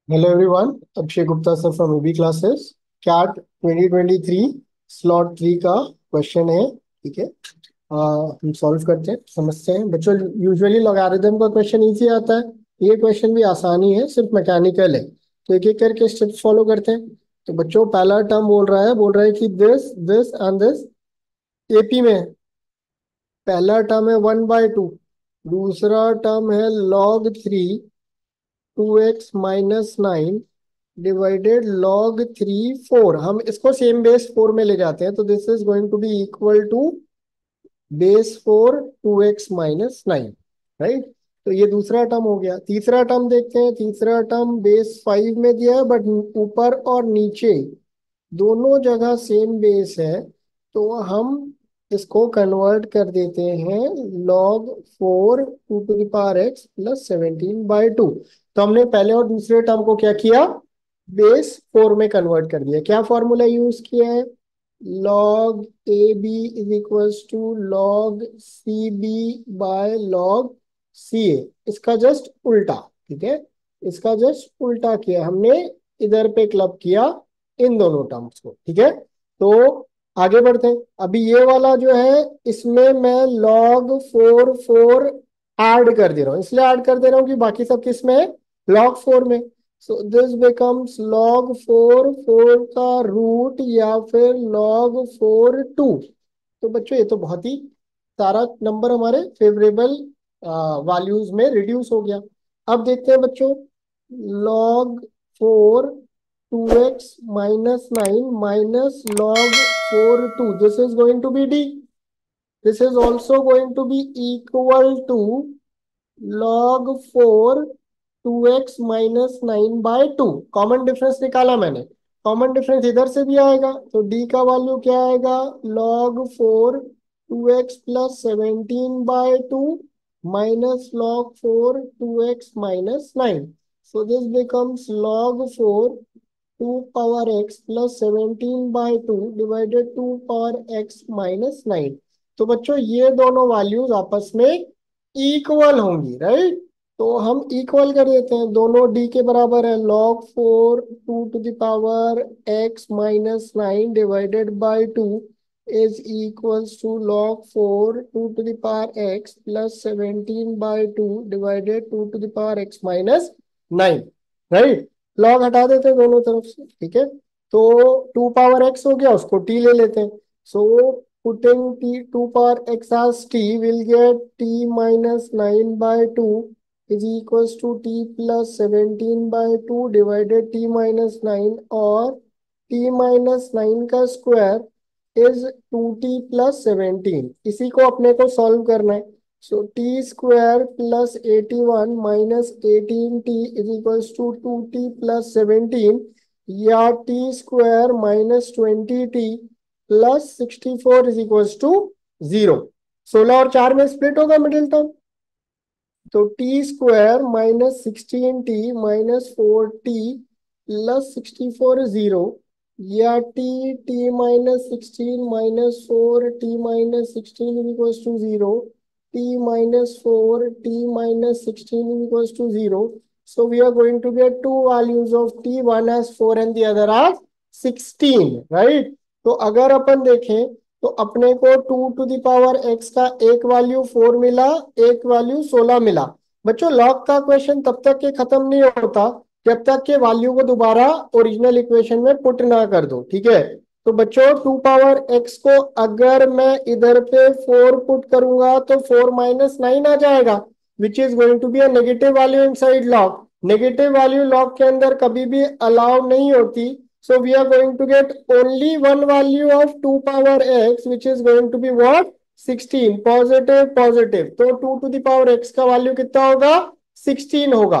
Hello everyone, Akshay Gupta sir from EB classes. CAT 2023 slot 3 का question है। ठीक है। हम सॉल्व करते हैं, समझते हैं बच्चों। यूजुअली लॉगरिथम का क्वेश्चन इजी आता है, ये क्वेश्चन भी आसानी है, सिर्फ मैकेनिकल है। तो एक एक करके स्टेप्स फॉलो करते हैं। तो बच्चों पहला टर्म बोल रहा है कि this this and this AP में पहला टर्म है 1/2। दूसरा टर्म है log 3 2x-9 डिवाइडेड log 3 4। हम इसको सेम बेस 4 में ले जाते हैं, तो this is going to be equal to base 4 2x-9। Right. तो ये दूसरा टर्म हो गया। तीसरा टर्म देखते हैं। तीसरा टर्म बेस 5 में दिया है, बट ऊपर और नीचे दोनों जगह सेम बेस है, तो हम इसको कन्वर्ट कर देते हैं log 4 2 to the power x + 17/2। तो हमने पहले और दूसरे टर्म को क्या किया, बेस 4 में कन्वर्ट कर दिया। क्या फॉर्मूला यूज किया है, log AB = log CB/log CA। इसका जस्ट उल्टा। ठीक है। इसका जस्ट उल्टा किया हमने, इधर पे क्लब किया इन दोनों टर्म्स को। ठीक है। तो आगे बढ़ते हैं। अभी ये वाला जो है, इसमें मैं log 4 ऐड कर दे रहा हूँ। इसलिए ऐड कर दे रहा हूँ कि बाकी सब किस में है, log 4 में। सो दिस बिकम्स log 4 का रूट या फिर log 4 2। तो बच्चों ये तो बहुत ही सारा नंबर हमारे फेवरेबल वैल्यूज में रिड्यूस हो गया। अब देखते हैं बच्चों, log 4 2x-9 minus log 4 2, this is going to be d. This is also going to be equal to log 4 2x-9/2। Common difference निकाला मैंने, कॉमन डिफरेंस इधर से भी आएगा, तो d का वैल्यू क्या आएगा, log 4 2x + 17/2 minus log 4 2x-9। So this becomes log 4 2 power x + 17/2 divided 2 power x - 9। तो बच्चों ये दोनों वैल्यूज आपस में इक्वल होंगी, राइट। तो हम इक्वल कर देते हैं, दोनों d के बराबर है। log 4 2 to the power x - 9 divided by 2 is equals to log 4 2 to the power x + 17/2 divided 2 to the power x - 9। Right. Log हटा देते हैं दोनों तरफ से। ठीक है। तो 2 power x हो गया, उसको t ले लेते हैं। सो putting t 2 power x as t will get t-9/2 is equals to t + 17/2 divided t-9, और t-9 का स्क्वायर इज 2t + 17। इसी को अपने को सॉल्व करना है। सो t² + 81 - 18t is equals to 2t + 17, या t² - 20t + 64 is equals to 0। 16 और 4 में स्प्लिट होगा मिडिल टर्म, तो t² - 16t - 4t + 64 0, या t-16 - 4t - 16 is equals to 0, t-4t - 16 is equals to 0. So we are going to get two values of t, one as 4 and the other as 16, right? तो अगर अपन देखें तो अपने को 2 to the power x का एक वैल्यू 4 मिला, एक वैल्यू 16 मिला। बच्चों लॉग का क्वेश्चन तब तक के खत्म नहीं होता जब तक के वैल्यू को दोबारा ओरिजिनल इक्वेशन में पुट ना कर दो। ठीक है। तो बच्चों 2 power x को अगर मैं इधर पे 4 पुट करूंगा तो 4 - 9 आ जाएगा, which is going to be a negative value inside log. Negative value log के अंदर कभी भी अलाउ नहीं होती। So we are going to get only one value of 2 power x, which is going to be what? 16। Positive positive, तो 2 to the power x का value कितना होगा, 16 होगा।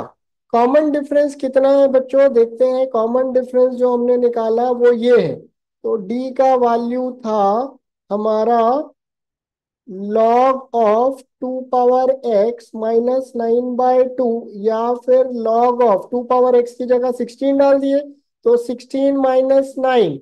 कॉमन डिफरेंस कितना है बच्चों, देखते हैं। कॉमन डिफरेंस जो हमने निकाला वो ये है। तो d का वैल्यू था हमारा log ऑफ 2 power x - 9/2, या फिर log ऑफ 2 power x की जगह 16 डाल दिए, तो 16 - 9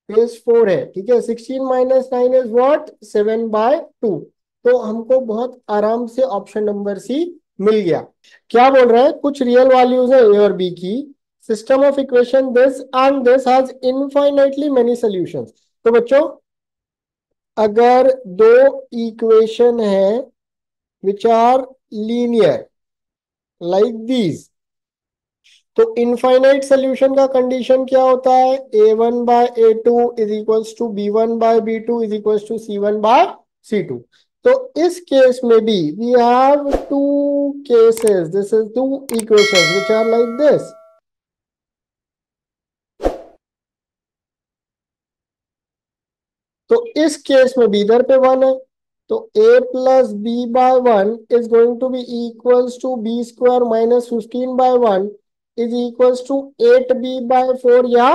इज 4 है। ठीक है। 16 - 9 इज व्हाट, 7/2। तो हमको बहुत आराम से ऑप्शन नंबर सी मिल गया। क्या बोल रहा है, कुछ रियल वैल्यूज है ए और बी की, system of equation this and this has infinitely many solutions. तो बच्चों अगर दो इक्वेशन है which are linear like these, तो इनफाइनाइट सोल्यूशन का कंडीशन क्या होता है? a1/a2 is equals to b1/b2 is equals to c1/c2। तो इस केस में भी we have two cases, this is two equations which are like this. तो इस केस में भी इधर पे 1 है, तो a plus b by 1 is going to be equals to b square minus 15/1 is equals to 8b/4 या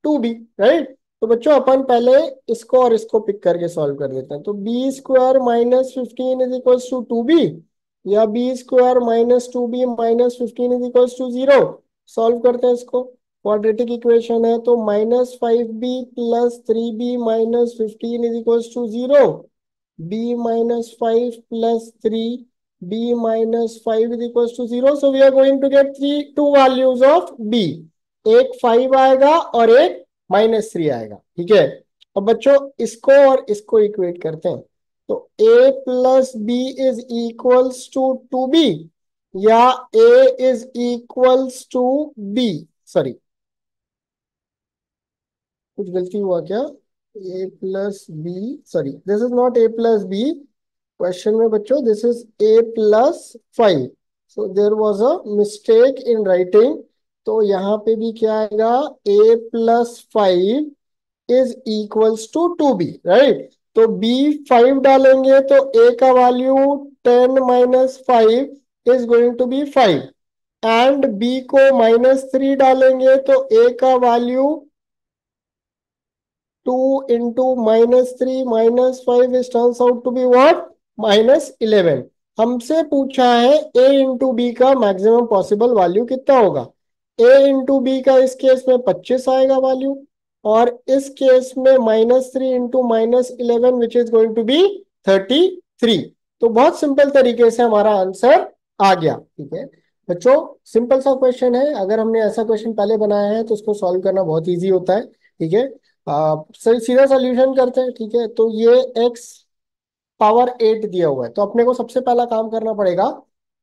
2b, राइट। तो बच्चों अपन पहले इसको और इसको पिक करके सॉल्व कर देते हैं। तो b square minus 15 is equals to 2b, या b square minus 2b minus 15 is equals to 0। Solve करते हैं इसको, क्वाड्रेटिक इक्वेशन है। तो -5b plus 3b minus 15 is equals to 0, b minus 5 plus 3 b minus 5 is equals to 0. So we are going to get two values of b, एक 5 आएगा और एक -3 आएगा, ठीक है। अब बच्चों इसको और इसको इक्वेट करते हैं। तो a plus b is equals to 2b, या a is equals to b, sorry कुछ गलती हुआ क्या? a plus b, sorry this is not a plus b question में बच्चों, this is a plus 5। So there was a mistake in writing. तो यहाँ पे भी क्या आएगा? a plus 5 is equals to 2b, right. तो b 5 डालेंगे तो a का value 10 minus 5 is going to be 5, and b को -3 डालेंगे तो a का वैल्यू 2 into -3 -5 is turns out to be what? -11। हमसे पूछा है a इंटू बी का मैक्सिमम पॉसिबल वैल्यू कितना होगा। a इंटू बी का इस केस में 25 आएगा वैल्यू, और इस केस में -3 into -11 which is going to be 33। तो बहुत सिंपल तरीके से हमारा आंसर आ गया, ठीक है बच्चों। सिंपल सा क्वेश्चन है, अगर हमने ऐसा क्वेश्चन पहले बनाया है तो उसको सॉल्व करना बहुत इजी होता है, ठीक है। सीधा सॉल्यूशन करते हैं, ठीक है। तो ये x पावर 8 दिया हुआ है, तो अपने को सबसे पहला काम करना पड़ेगा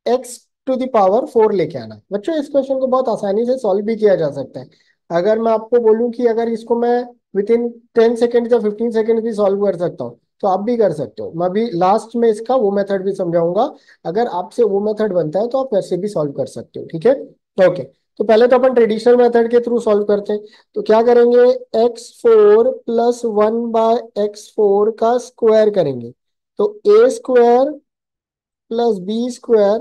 x टू द पावर 4 लेके आना। बच्चों इस क्वेश्चन को बहुत आसानी से सॉल्व भी किया जा सकता है। अगर मैं आपको बोलूं कि अगर इसको मैं विद इन 10 सेकेंड या 15 सेकेंड भी सॉल्व कर सकता हूँ, तो आप भी कर सकते हो। मैं भी लास्ट में इसका वो मेथड भी समझाऊंगा, अगर आपसे वो मेथड बनता है तो आप वैसे भी सॉल्व कर सकते हो, ठीक है। ओके, तो पहले तो अपन ट्रेडिशनल मेथड के थ्रू सॉल्व करते हैं। तो क्या करेंगे? x4 प्लस 1/x4 का स्क्वायर करेंगे, तो a square plus b square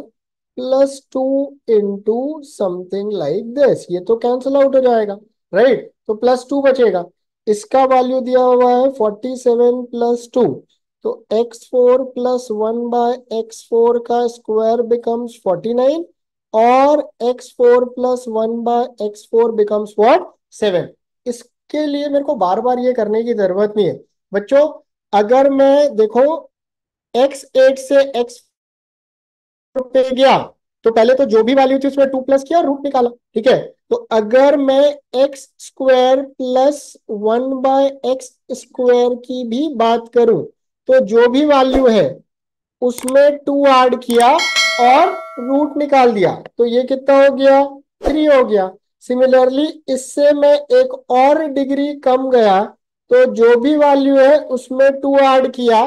plus 2 into something like this. ये तो कैंसिल आउट हो जाएगा, राइट। तो +2 बचेगा, इसका वैल्यू दिया हुआ है 47 प्लस 2। तो x4 प्लस 1/x4 का स्क्वायर बिकम्स 49, और x4 plus 1/x4 becomes what? 7। इसके लिए मेरे को बार बार ये करने की जरूरत नहीं है बच्चों। अगर मैं देखो x8 से x पे गया, तो पहले तो जो भी वैल्यू थी उसमें 2 प्लस किया और रूट निकाला, ठीक है। तो अगर मैं एक्स स्क्वायर प्लस 1/x² की भी बात करूं, तो जो भी वैल्यू है उसमें 2 ऐड किया और रूट निकाल दिया, तो ये कितना हो गया? 3 हो गया। सिमिलरली इससे मैं एक और डिग्री कम गया, तो जो भी वैल्यू है उसमें 2 ऐड किया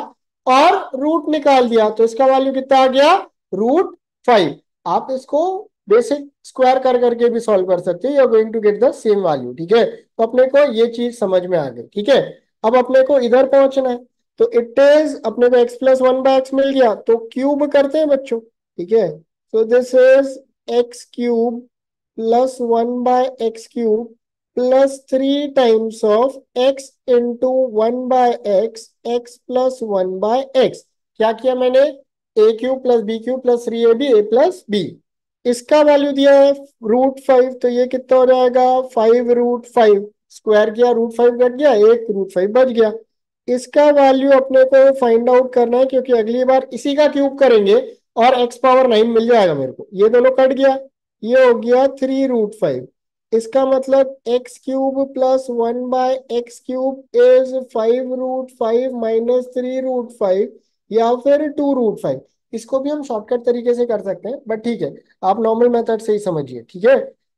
और रूट निकाल दिया, तो इसका वैल्यू कितना आ गया? √5। आप इसको बेसिक स्क्वायर कर करके भी सॉल्व कर सकते हैं, you are going to get the same value, ठीक है। तो अपने को ये चीज समझ में आ गई, ठीक है। अब अपने को इधर पहुंचना है, तो इट इज अपने को x प्लस 1/x मिल गया, तो क्यूब करते हैं बच्चों, ठीक है। तो this is x³ plus 1/x³ plus 3 times of x into 1/x, x plus 1/x। क्या किया मैंने? a³ plus b³ plus 3ab a plus b। इसका वैल्यू दिया है √5, तो ये कितना हो जाएगा? 5√5। स्क्वायर किया, √5 कट गया, एक √5 बच गया। इसका वैल्यू अपने को फाइंड आउट करना है, क्योंकि अगली बार इसी का क्यूब करेंगे और x पावर 9 मिल जाएगा मेरे को। ये दोनों कट गया, ये हो गया 3√5। इसका मतलब x cube plus 1/x³ is 5√5 minus 3√5 या फिर 2√5। इसको भी हम शॉर्टकट तरीके से कर सकते हैं, बट ठीक है, आप नॉर्मल मेथड से ही समझिए, ठीक है।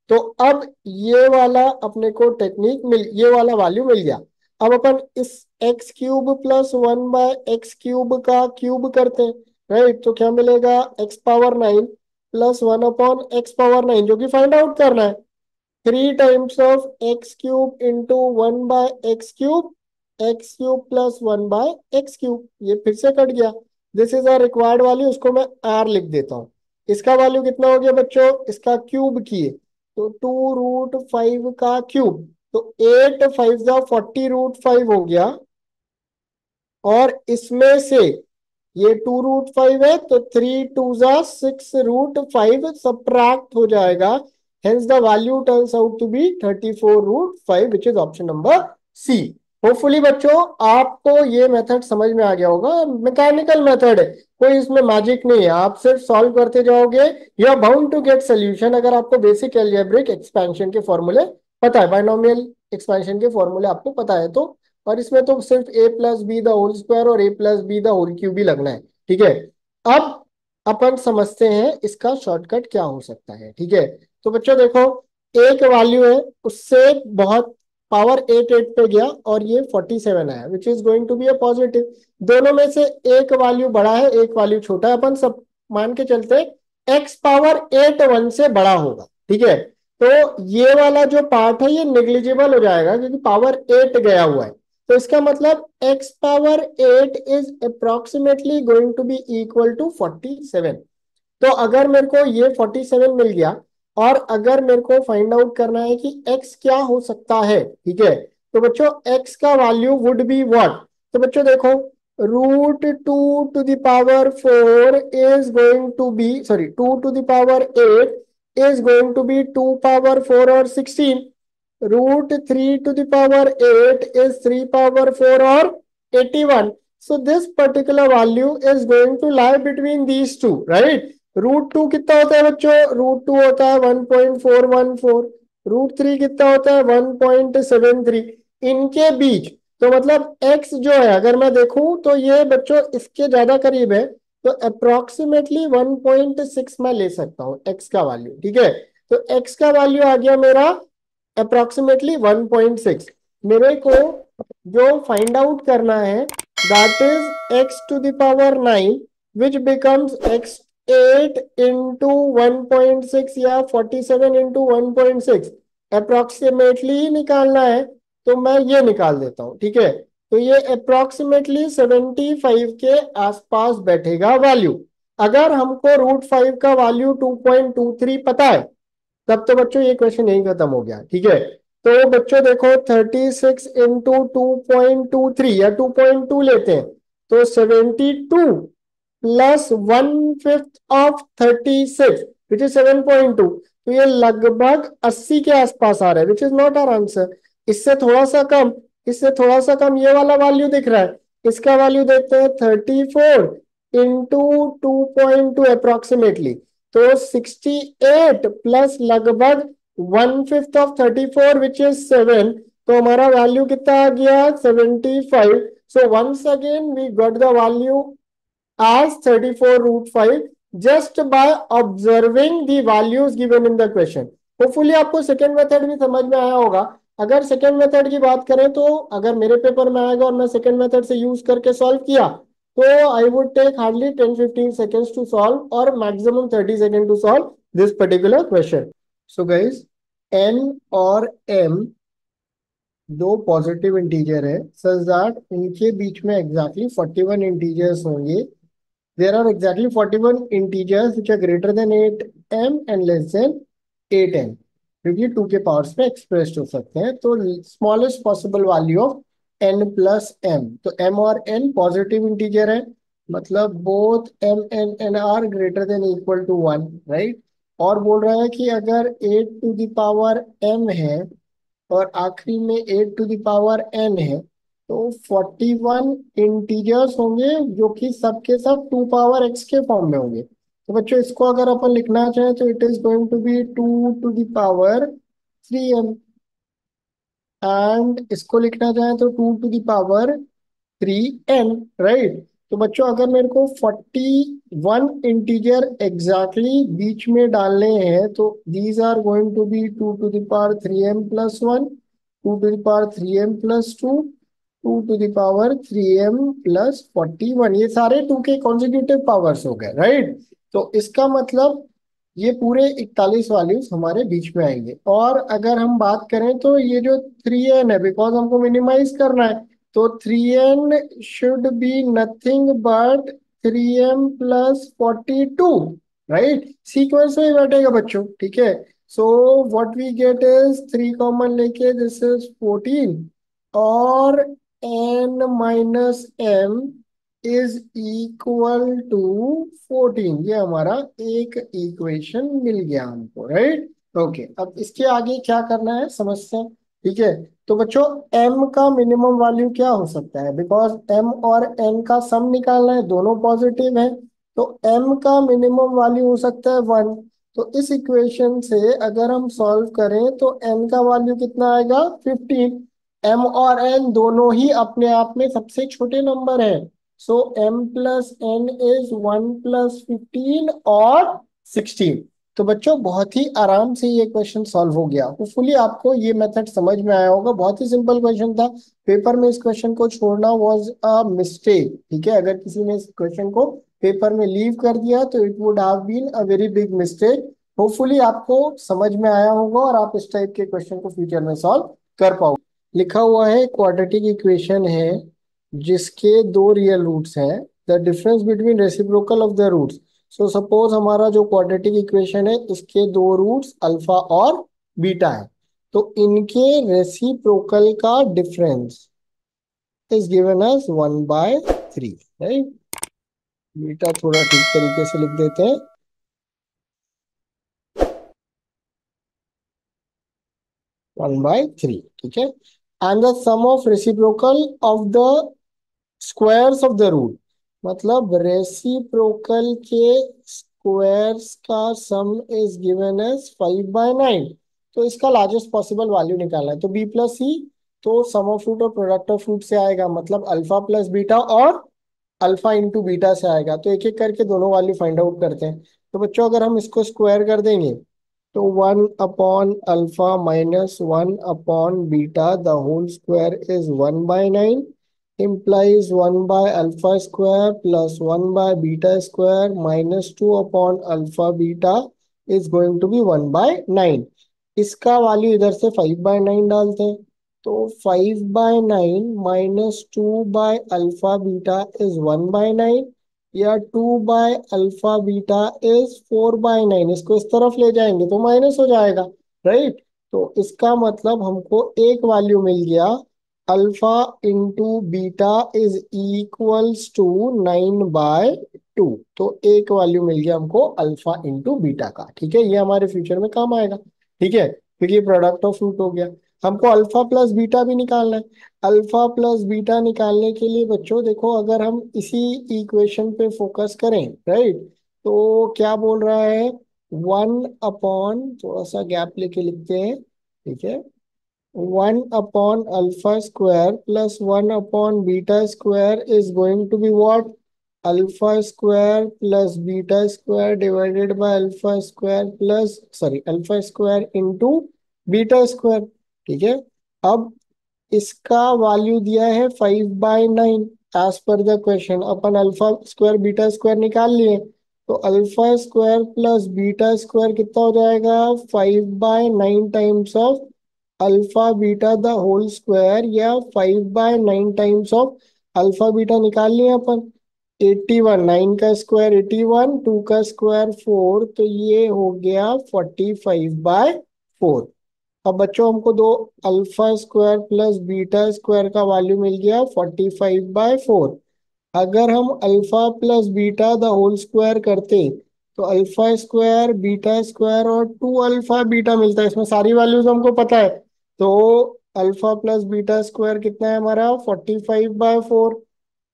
तो अब ये वाला अपने को टेक्निक मिल, ये वाला वैल्यू मिल गया। अब अपन इस x³ प्लस 1/x³ का क्यूब करते हैं, राइट। तो क्या मिलेगा, x⁴ 9 प्लस 1/x⁴ 9, जो कि फाइंड आउट करना है। 3 times of x³ into 1/x³, x³ plus 1/x³, ये फिर से कट गया। This is a required value, उसको मैं r लिख देता हूँ। इसका वैल्यू कितना हो गया बच्चों, इसका क्यूब किए तो 2√5 का क्यूब, तो 8×5 = 40√5 हो गया। और इसमें से ये 2√5 है, तो 3×2 = 6√5 सब्ट्रैक्ट हो जाएगा। Hence the value turns out to be 34√5, which is option number C. Hopefully बच्चों आपको ये मेथड समझ में आ गया होगा। मैकेनिकल मेथड है, कोई इसमें मैजिक नहीं है, आप सिर्फ सॉल्व करते जाओगे, you are bound to get solution. अगर आपको बेसिक अलजेब्रिक एक्सपेंशन के फॉर्मूले पता है, बाइनोमियल एक्सपेंशन के फॉर्मूले आपको पता है तो। और इसमें तो सिर्फ a+b² और a+b³ ही लगना है, ठीक है। अब अपन समझते हैं इसका शॉर्टकट क्या हो सकता है, ठीक है। तो बच्चों देखो, एक वैल्यू है, उससे बहुत पावर 8 पे गया और ये 47 आया, which is going to be a positive. दोनों में से एक वैल्यू बड़ा है, एक वैल्यू छोटा है, अपन सब मान के चलते हैं x⁴8 1 से बड़ा होगा, ठीक है। तो ये वाला जो पार्ट है ये निग्लिजिबल हो जाएगा, क्योंकि पावर 8 गया हुआ है। तो इसका मतलब x⁴8 is approximately going to be equal to 47। तो अगर मेरे को ये 47 मिल गया, और अगर मेरे को फाइंड आउट करना है कि x क्या हो सकता है, ठीक है, तो बच्चों x का वैल्यू वुड बी व्हाट। तो बच्चों देखो, √2⁴ is going to be, sorry, 2⁸ is going to be 2⁴ और 16। √3⁸ is 3⁴ or 81. So this particular value is going to lie between these two, right? √2 कितना होता है बच्चों, √2 होता है 1.414। √3 कितना होता है 1.73, इनके बीच। तो मतलब x जो है, अगर मैं देखूं तो ये बच्चों इसके ज्यादा करीब है, तो अप्रोक्सीमेटली 1.6 मैं ले सकता हूं x का वैल्यू, ठीक है। तो x का वैल्यू आ गया मेरा अप्रोक्सीमेटली 1.6। मेरे को जो फाइंड आउट करना है that is x⁴ 9, which becomes x8 into 1.6 या 47 इंटू 1.6, अप्रोक्सीमेटली निकालना है। तो मैं ये निकाल देता हूँ, ठीक है। तो ये अप्रोक्सीमेटली 75 के आसपास बैठेगा वैल्यू। अगर हमको √5 का वैल्यू 2.23 पता है, तब तो बच्चों ये क्वेश्चन यही खत्म हो गया, ठीक है। तो बच्चों देखो, 36 इंटू 2.23 या 2.2 लेते हैं, तो 72 प्लस 1/5 ऑफ 36 विच इज 7.2। तो ये लगभग 80 के आसपास आ रहा है, which is not our answer. इससे थोड़ा सा कम, इससे थोड़ा सा कम ये वाला वैल्यू दिख रहा है, इसका वैल्यू देखते हैं 34 इंटू 2.2 अप्रोक्सीमेटली। तो 68 प्लस लगभग 1/5 ऑफ 34 विच इज 7। तो हमारा वैल्यू कितना आ गया, 75। So once again we got the value as 34√5 just by observing the values given in the question. Hopefully आपको सेकेंड मेथड भी समझ में आया होगा। अगर सेकेंड मेथड की बात करें, तो अगर मेरे पेपर में आएगा और मैं सेकेंड मेथड से यूज करके सॉल्व किया, तो I would take hardly 10-15 seconds to solve और maximum 30 seconds to solve this particular question. So guys, n और m दो पॉजिटिव इंटीजर है, सच दैट इनके बीच में एग्जैक्टली 41 इंटीजर्स होंगे। There are exactly 41 integers which are greater than 8m and less than 8n, क्योंकि 2 के पावर्स में एक्सप्रेस हो सकते हैं। तो smallest possible value of n plus m, तो m और n पॉजिटिव इंटीजर है, मतलब both m and n are greater than equal to 1, right. और बोल रहा है कि अगर 8⁻m है और आखिरी में 8⁻n है, तो 41 इंटीजर्स होंगे जो कि सबके सब 2 पावर x के फॉर्म में होंगे। तो बच्चों इसको अगर अपन लिखना चाहें तो it is going to be 2 to the power 3m, and इसको लिखना चाहे तो 2 to the power 3n, right. तो बच्चों अगर मेरे को 41 इंटीजर एग्जैक्टली बीच में डालने हैं तो these are going to be 2 to the power 3m+1, 2 to the power 3m+2, 2 to the power 3m+41, ये सारे 2 के कॉन्जिक्यूटिव पावर्स हो गए, राइट। तो इसका मतलब ये पूरे 41 वैल्यूज हमारे बीच में आएंगे। और अगर हम बात करें तो ये जो 3n है, बिकॉज हमको मिनिमाइज करना है, तो 3n should be nothing but 3m+42, right. Sequence में ही बैठेगा बच्चों, ठीक है। So what we get is 3 common लेके दिस इज 14, और n-m इज इक्वल टू 14, ये हमारा एक इक्वेशन मिल गया हमको, राइट। ओके, अब इसके आगे क्या करना है समझते हैं, ठीक है। तो बच्चों m का मिनिमम वैल्यू क्या हो सकता है, बिकॉज m और n का सम निकालना है, दोनों पॉजिटिव है, तो m का मिनिमम वैल्यू हो सकता है 1। तो इस इक्वेशन से अगर हम सॉल्व करें तो m का वैल्यू कितना आएगा 15। m और n दोनों ही अपने आप में सबसे छोटे नंबर है, सो m+n इज 1+15 और 16। तो बच्चों बहुत ही आराम से ये क्वेश्चन सॉल्व हो गया। होपफुली आपको ये मेथड समझ में आया होगा, बहुत ही सिंपल क्वेश्चन था। पेपर में इस क्वेश्चन को छोड़ना वाज अ मिस्टेक, ठीक है। अगर किसी ने इस क्वेश्चन को पेपर में लीव कर दिया तो it would have been a very big mistake. Hopefully आपको समझ में आया होगा और आप इस टाइप के क्वेश्चन को फ्यूचर में सॉल्व कर पाओगे। लिखा हुआ है क्वाड्रेटिक इक्वेशन है जिसके दो रियल रूट्स हैं, the difference between reciprocal of the roots. So suppose हमारा जो क्वाड्रेटिक इक्वेशन है इसके दो रूट्स अल्फा और बीटा है, तो इनके रेसिप्रोकल का difference is given as 1/3, right. बीटा थोड़ा ठीक तरीके से लिख देते हैं, 1/3, ठीक है। And the sum of reciprocal of the squares of the root, मतलब रेसिप्रोकल के स्क्वायर्स का सम इज गिवन एज 5/9। तो इसका लार्जेस्ट पॉसिबल वैल्यू निकालना है, तो b+c, तो सम ऑफ रूट और प्रोडक्ट ऑफ रूट से आएगा, मतलब अल्फा प्लस बीटा और अल्फा इंटू बीटा से आएगा। तो एक एक करके दोनों वैल्यू फाइंड आउट करते हैं। तो बच्चों अगर हम इसको स्क्वायर कर देंगे तो 1/अल्फा-1/बीटा the whole square is 1/9 implies 1/alpha square plus 1/beta square minus 2/alpha beta is going to be 1/9। इसका वैल्यू इधर से 5/9 डालते हैं, तो 5/9 -2/alpha beta is 1/9, या 2/alpha beta is 4/9। इसको इस तरफ ले जाएंगे तो माइनस हो जाएगा, राइट। तो इसका मतलब हमको एक वैल्यू मिल गया, alpha into beta is equals to 9/2। तो एक वैल्यू मिल गया हमको अल्फा इंटू बीटा का, ठीक है। ये हमारे फ्यूचर में काम आएगा, ठीक है, क्योंकि ये प्रोडक्ट ऑफ रूट हो गया। हमको अल्फा प्लस बीटा भी निकालना है। अल्फा प्लस बीटा निकालने के लिए बच्चों देखो, अगर हम इसी इक्वेशन पे फोकस करें, राइट, तो क्या बोल रहा है, 1 थोड़ा सा गैप लेके लिखते हैं, ठीक है, 1/alpha square plus 1/beta square is going to be what? Alpha square plus beta square divided by alpha square plus, sorry, alpha square into beta square, ठीक है। अब इसका वैल्यू दिया है 5/9 एज पर द क्वेश्चन। अपन alpha square beta square निकाल लिए, तो alpha square plus beta square कितना हो जाएगा, 5/9 times of alpha beta the whole square, या 5/9 टाइम्स ऑफ अल्फा बीटा निकाल लिया अपन। 81, 9 का स्क्वायर 81, 2 का स्क्वायर 4, तो ये हो गया 45/4। अब बच्चों हमको दो alpha square plus beta square का वैल्यू मिल गया 45/4। अगर हम alpha plus beta the whole square करते तो अल्फा स्क्वायर बीटा स्क्वायर और 2 अल्फा बीटा मिलता है, इसमें सारी वैल्यूज हमको पता है। तो अल्फा प्लस बीटा स्क्वायर कितना है हमारा 45/4,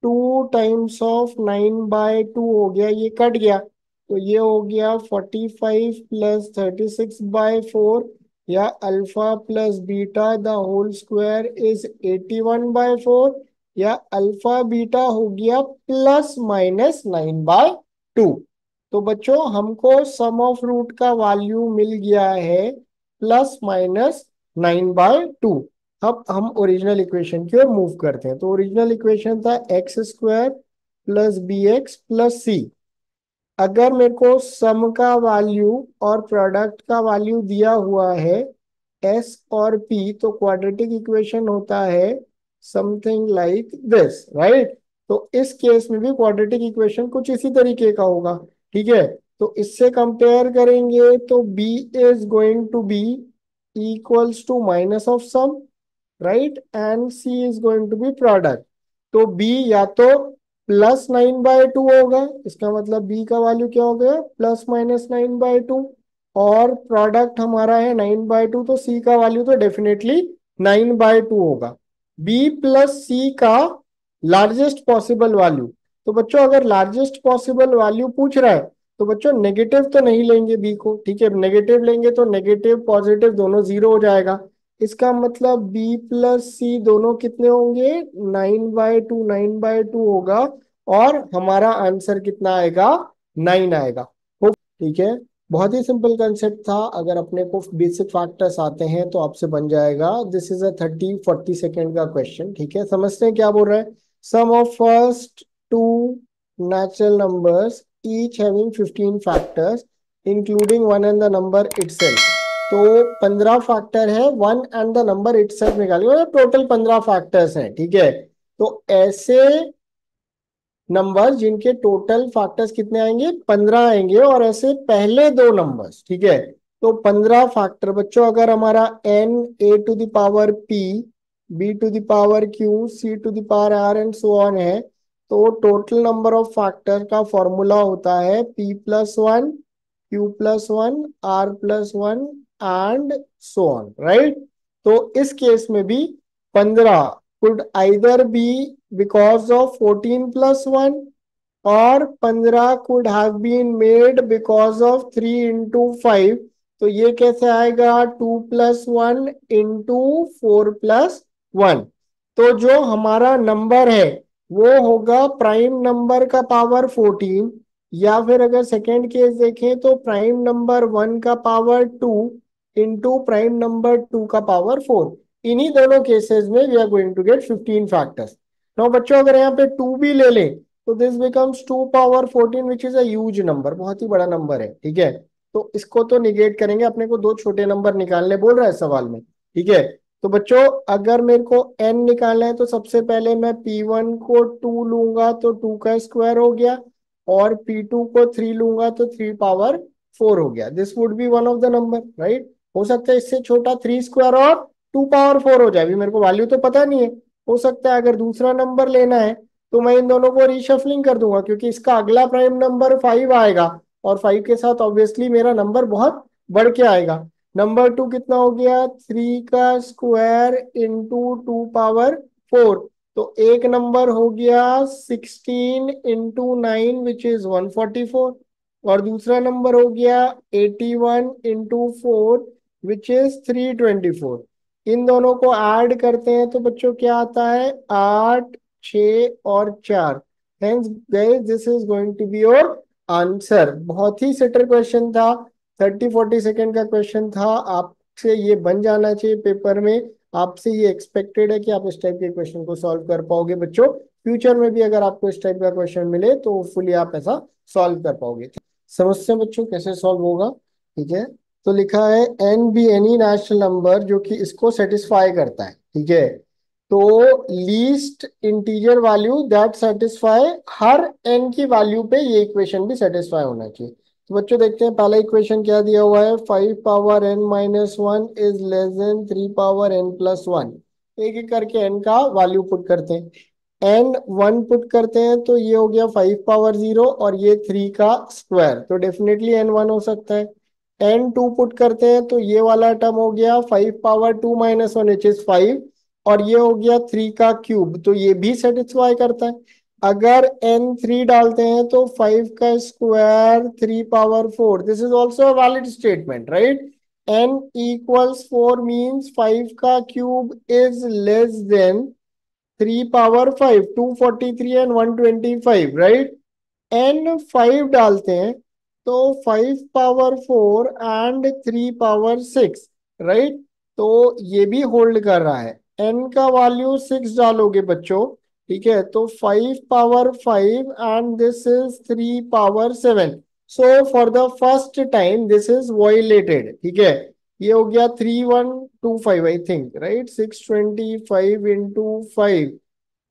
2 टाइम्स ऑफ 9/2 हो गया, ये कट गया, तो ये हो गया 45 + 36/4, या alpha plus beta the whole square is 81/4, या अल्फा बीटा हो गया प्लस माइनस 9/2। तो बच्चों हमको सम ऑफ रूट का वैल्यू मिल गया है प्लस माइनस 9/2। अब हम ओरिजिनल इक्वेशन की ओर मूव करते हैं। तो ओरिजिनल इक्वेशन था x square plus b x plus c. अगर मेरे को सम का वैल्यू और प्रोडक्ट का वैल्यू दिया हुआ है एस और पी, तो क्वाड्रेटिक इक्वेशन होता है समथिंग लाइक दिस, राइट। तो इस केस में भी क्वाड्रेटिक इक्वेशन कुछ इसी तरीके का होगा, ठीक है। तो इससे कंपेयर करेंगे तो b is going to be equals to minus of sum, right, and c is going to be product. तो बी या तो प्लस 9/2 होगा, इसका मतलब बी का वैल्यू क्या हो गया प्लस माइनस 9/2, और प्रोडक्ट हमारा है 9/2, तो सी का वैल्यू तो डेफिनेटली 9/2 होगा। बी प्लस सी का लार्जेस्ट पॉसिबल वैल्यू। तो बच्चों अगर लार्जेस्ट पॉसिबल वैल्यू पूछ रहा है तो बच्चों नेगेटिव तो नहीं लेंगे बी को, ठीक है। नेगेटिव लेंगे तो नेगेटिव पॉजिटिव दोनों जीरो हो जाएगा। इसका मतलब बी प्लस सी दोनों कितने होंगे 9/2, 9/2 होगा, और हमारा आंसर कितना आएगा 9 आएगा। ठीक है, बहुत ही सिंपल कंसेप्ट था। अगर अपने को बेसिक फैक्टर्स आते हैं तो आपसे बन जाएगा। दिस इज अ 30-40 सेकेंड का क्वेश्चन, ठीक है। समझते हैं क्या बोल रहा है। Sum of first two natural numbers each having 15 factors including one and the number itself. तो 15 फैक्टर है, one and the number itself निकालिए, मतलब टोटल 15 फैक्टर्स हैं, ठीक है। तो ऐसे नंबर जिनके टोटल फैक्टर्स कितने आएंगे 15 आएंगे, और ऐसे पहले दो नंबर्स, ठीक है। तो 15 फैक्टर बच्चों, अगर हमारा n a to the power p, b to the power q, c to the power r and so on है, तो टोटल नंबर ऑफ फैक्टर का फॉर्मूला होता है p+1, q+1, r+1 and so on, right. तो इस case में भी 15 could either be because of 14+1, और 15 could have been made because of 3 into 5। तो ये कैसे आएगा 2+1 into 4+1। तो जो हमारा नंबर है वो होगा प्राइम नंबर का पावर 14, या फिर अगर सेकेंड केस देखें तो प्राइम नंबर 1 का पावर 2 इंटू प्राइम नंबर 2 का पावर 4। इन्हीं दोनों केसेस में we are going to get 15 factors. Now बच्चों अगर यहाँ पे 2 भी ले लें तो this becomes 2 power 14 which is a huge number, बहुत ही बड़ा नंबर है, ठीक है। तो इसको तो निगेट करेंगे, अपने को दो छोटे नंबर निकालने बोल रहा है सवाल में, ठीक है। तो बच्चों अगर मेरे को n निकालना है तो सबसे पहले मैं p1 को 2 लूंगा तो 2 का स्क्वायर हो गया, और p2 को 3 लूंगा तो 3 पावर 4 हो गया। This would be one of the number, right. हो सकता है इससे छोटा 3 स्क्वायर और 2 पावर 4 हो जाए, अभी मेरे को वैल्यू तो पता नहीं है। हो सकता है अगर दूसरा नंबर लेना है तो मैं इन दोनों को रीशफलिंग कर दूंगा, क्योंकि इसका अगला प्राइम नंबर 5 आएगा, और 5 के साथ ऑब्वियसली मेरा नंबर बहुत बढ़ के आएगा। नंबर 2 कितना हो गया 3 का स्क्वायर इंटू 2 पावर 4। तो एक नंबर हो गया 16 into 9 विच इज 144, और दूसरा नंबर हो गया 81 into 4 विच इज 324। इन दोनों को ऐड करते हैं तो बच्चों क्या आता है 8, 6 और 4। Hence guys this is going to be your answer. बहुत ही सेटर क्वेश्चन था, 30-40 सेकेंड का क्वेश्चन था। आपसे ये बन जाना चाहिए पेपर में, आपसे ये एक्सपेक्टेड है कि आप इस टाइप के क्वेश्चन को सॉल्व कर पाओगे बच्चों। फ्यूचर में भी अगर आपको इस टाइप का क्वेश्चन मिले तो फुली आप ऐसा सॉल्व कर पाओगे। समझते हैं बच्चों कैसे सॉल्व होगा, ठीक है। तो लिखा है n be any natural number जो कि इसको सेटिस्फाई करता है, ठीक है। तो least integer value that satisfy, हर एन की वैल्यू पे ये इक्वेशन भी सेटिस्फाई होना चाहिए। तो बच्चों देखते हैं पहला इक्वेशन क्या दिया हुआ है 5 power n-1 is less than 3 power n+1। एक एक करके n का वैल्यू पुट करते हैं। n1 पुट करते हैं तो ये हो गया 5 पावर 0, और ये 3 का स्क्वायर, तो डेफिनेटली n1 हो सकता है। n2 पुट करते हैं तो ये वाला टर्म हो गया 5 पावर 2-1 विच इज 5, और ये हो गया 3 का क्यूब, तो ये भी सेटिस्फाई करता है। अगर n3 डालते हैं तो 5 का square 3 power 4, this is also a valid statement, right. n equals 4 means 5 का cube is less than 3 power 5, 243 and 125, right. n 5 डालते हैं तो 5 पावर 4 एंड 3 पावर 6, राइट। तो ये भी होल्ड कर रहा है। n का वैल्यू 6 डालोगे बच्चों, ठीक है, तो 5 power 5 and this is 3 power 7। So for the first time this is violated, ठीक है। ये हो गया 3125 I think, right. 625 into 5,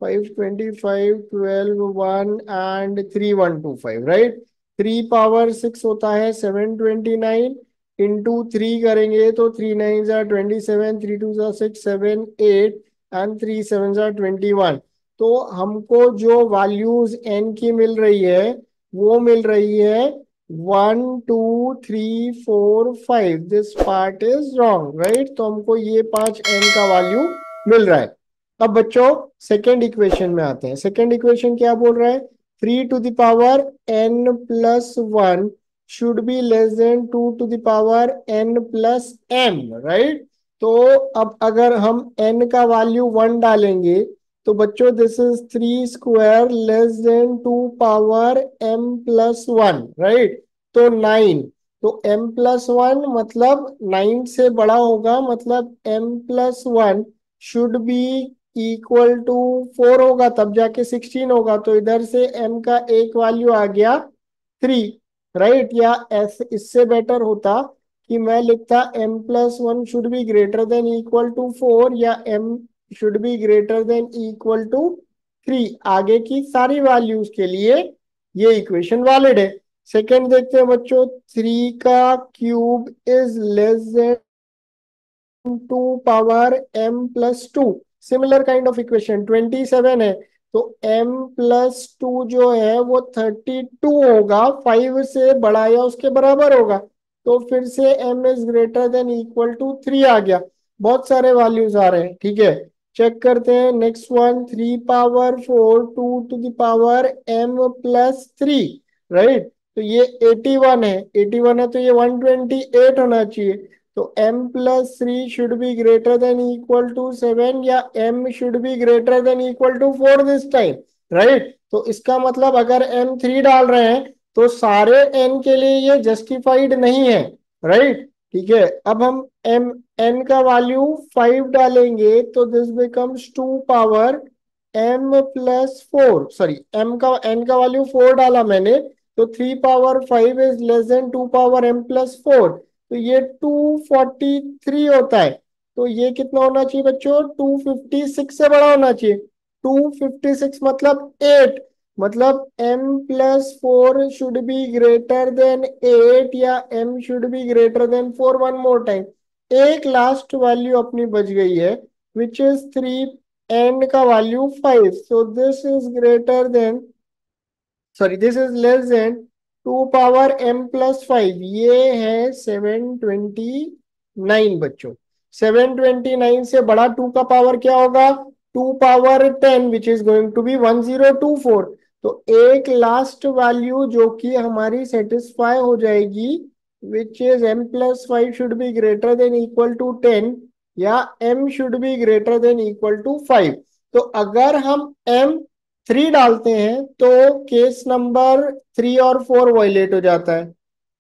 525, 12, 1 and 3125, right. 3 power 6 होता है 729, इंटू 3 करेंगे तो 3 9 जार 27, 3 2 जार 6, 7 8 एंड 3 7 जार 21। तो हमको जो वैल्यूज n की मिल रही है वो मिल रही है 1 2 3 4 5। This part is wrong, right. तो हमको ये 5 n का वैल्यू मिल रहा है। अब बच्चों सेकेंड इक्वेशन में आते हैं। सेकेंड इक्वेशन क्या बोल रहा है? 3 to the power n plus 1 should be less than 2 to the power n plus m, right. तो अब अगर हम n का वैल्यू 1 डालेंगे तो बच्चों this is 3 square less than 2 power m plus 1, right. तो 9, तो m प्लस 1 मतलब 9 से बड़ा होगा, मतलब m plus 1 should be equal to 4 होगा, तब जाके 16 होगा। तो इधर से m का एक वैल्यू आ गया 3, राइट। या ऐसे इससे बेटर होता कि मैं लिखता m plus 1 should be greater than equal to 4, या m should be greater than equal to 3। आगे की सारी वैल्यूज के लिए ये इक्वेशन वैलिड है। सेकेंड देखते हैं बच्चों, 3 का cube is less than 2 power m plus 2। Similar kind of equation 27 है, तो m प्लस 2 जो है वो 32 होगा, 5 से बड़ा या उसके बराबर होगा। तो फिर से m is greater than equal to 3 आ गया। बहुत सारे वैल्यूज आ रहे हैं, ठीक है। चेक करते हैं next one, 3 power 4 2 to the power m plus 3, right. तो ये 81 है, 81 है तो ये 128 होना चाहिए। तो m plus 3 should be greater than equal to 7, या m should be greater than equal to 4 this time, right. तो इसका मतलब अगर m 3 डाल रहे हैं तो सारे n के लिए ये जस्टिफाइड नहीं है, राइट। ठीक है, अब हम m n का वैल्यू 5 डालेंगे तो this becomes 2 power m plus 4, sorry m का n का वैल्यू 4 डाला मैंने, तो 3 power 5 is less than 2 power m plus 4। तो ये 243 होता है। तो ये कितना होना चाहिए बच्चों? 256 से बड़ा होना चाहिए। 256 मतलब 8, मतलब m plus 4 should be greater then 8, या m should be greater then 4। One more time, एक लास्ट वैल्यू अपनी बच गई है विच इज 3, n का value 5। So this is greater then, sorry this is less than 2 power m plus 5। ये है 729 बच्चों। 729 से बड़ा 2 का पावर क्या होगा? 2 power 10 which is going to be 1024। तो एक लास्ट वैल्यू जो कि हमारी सेटिस्फाई हो जाएगी which is m plus 5 should be greater than equal to 10, या m should be greater than equal to 5। तो अगर हम m 3 डालते हैं तो केस नंबर 3 और 4 वायलेट हो जाता है।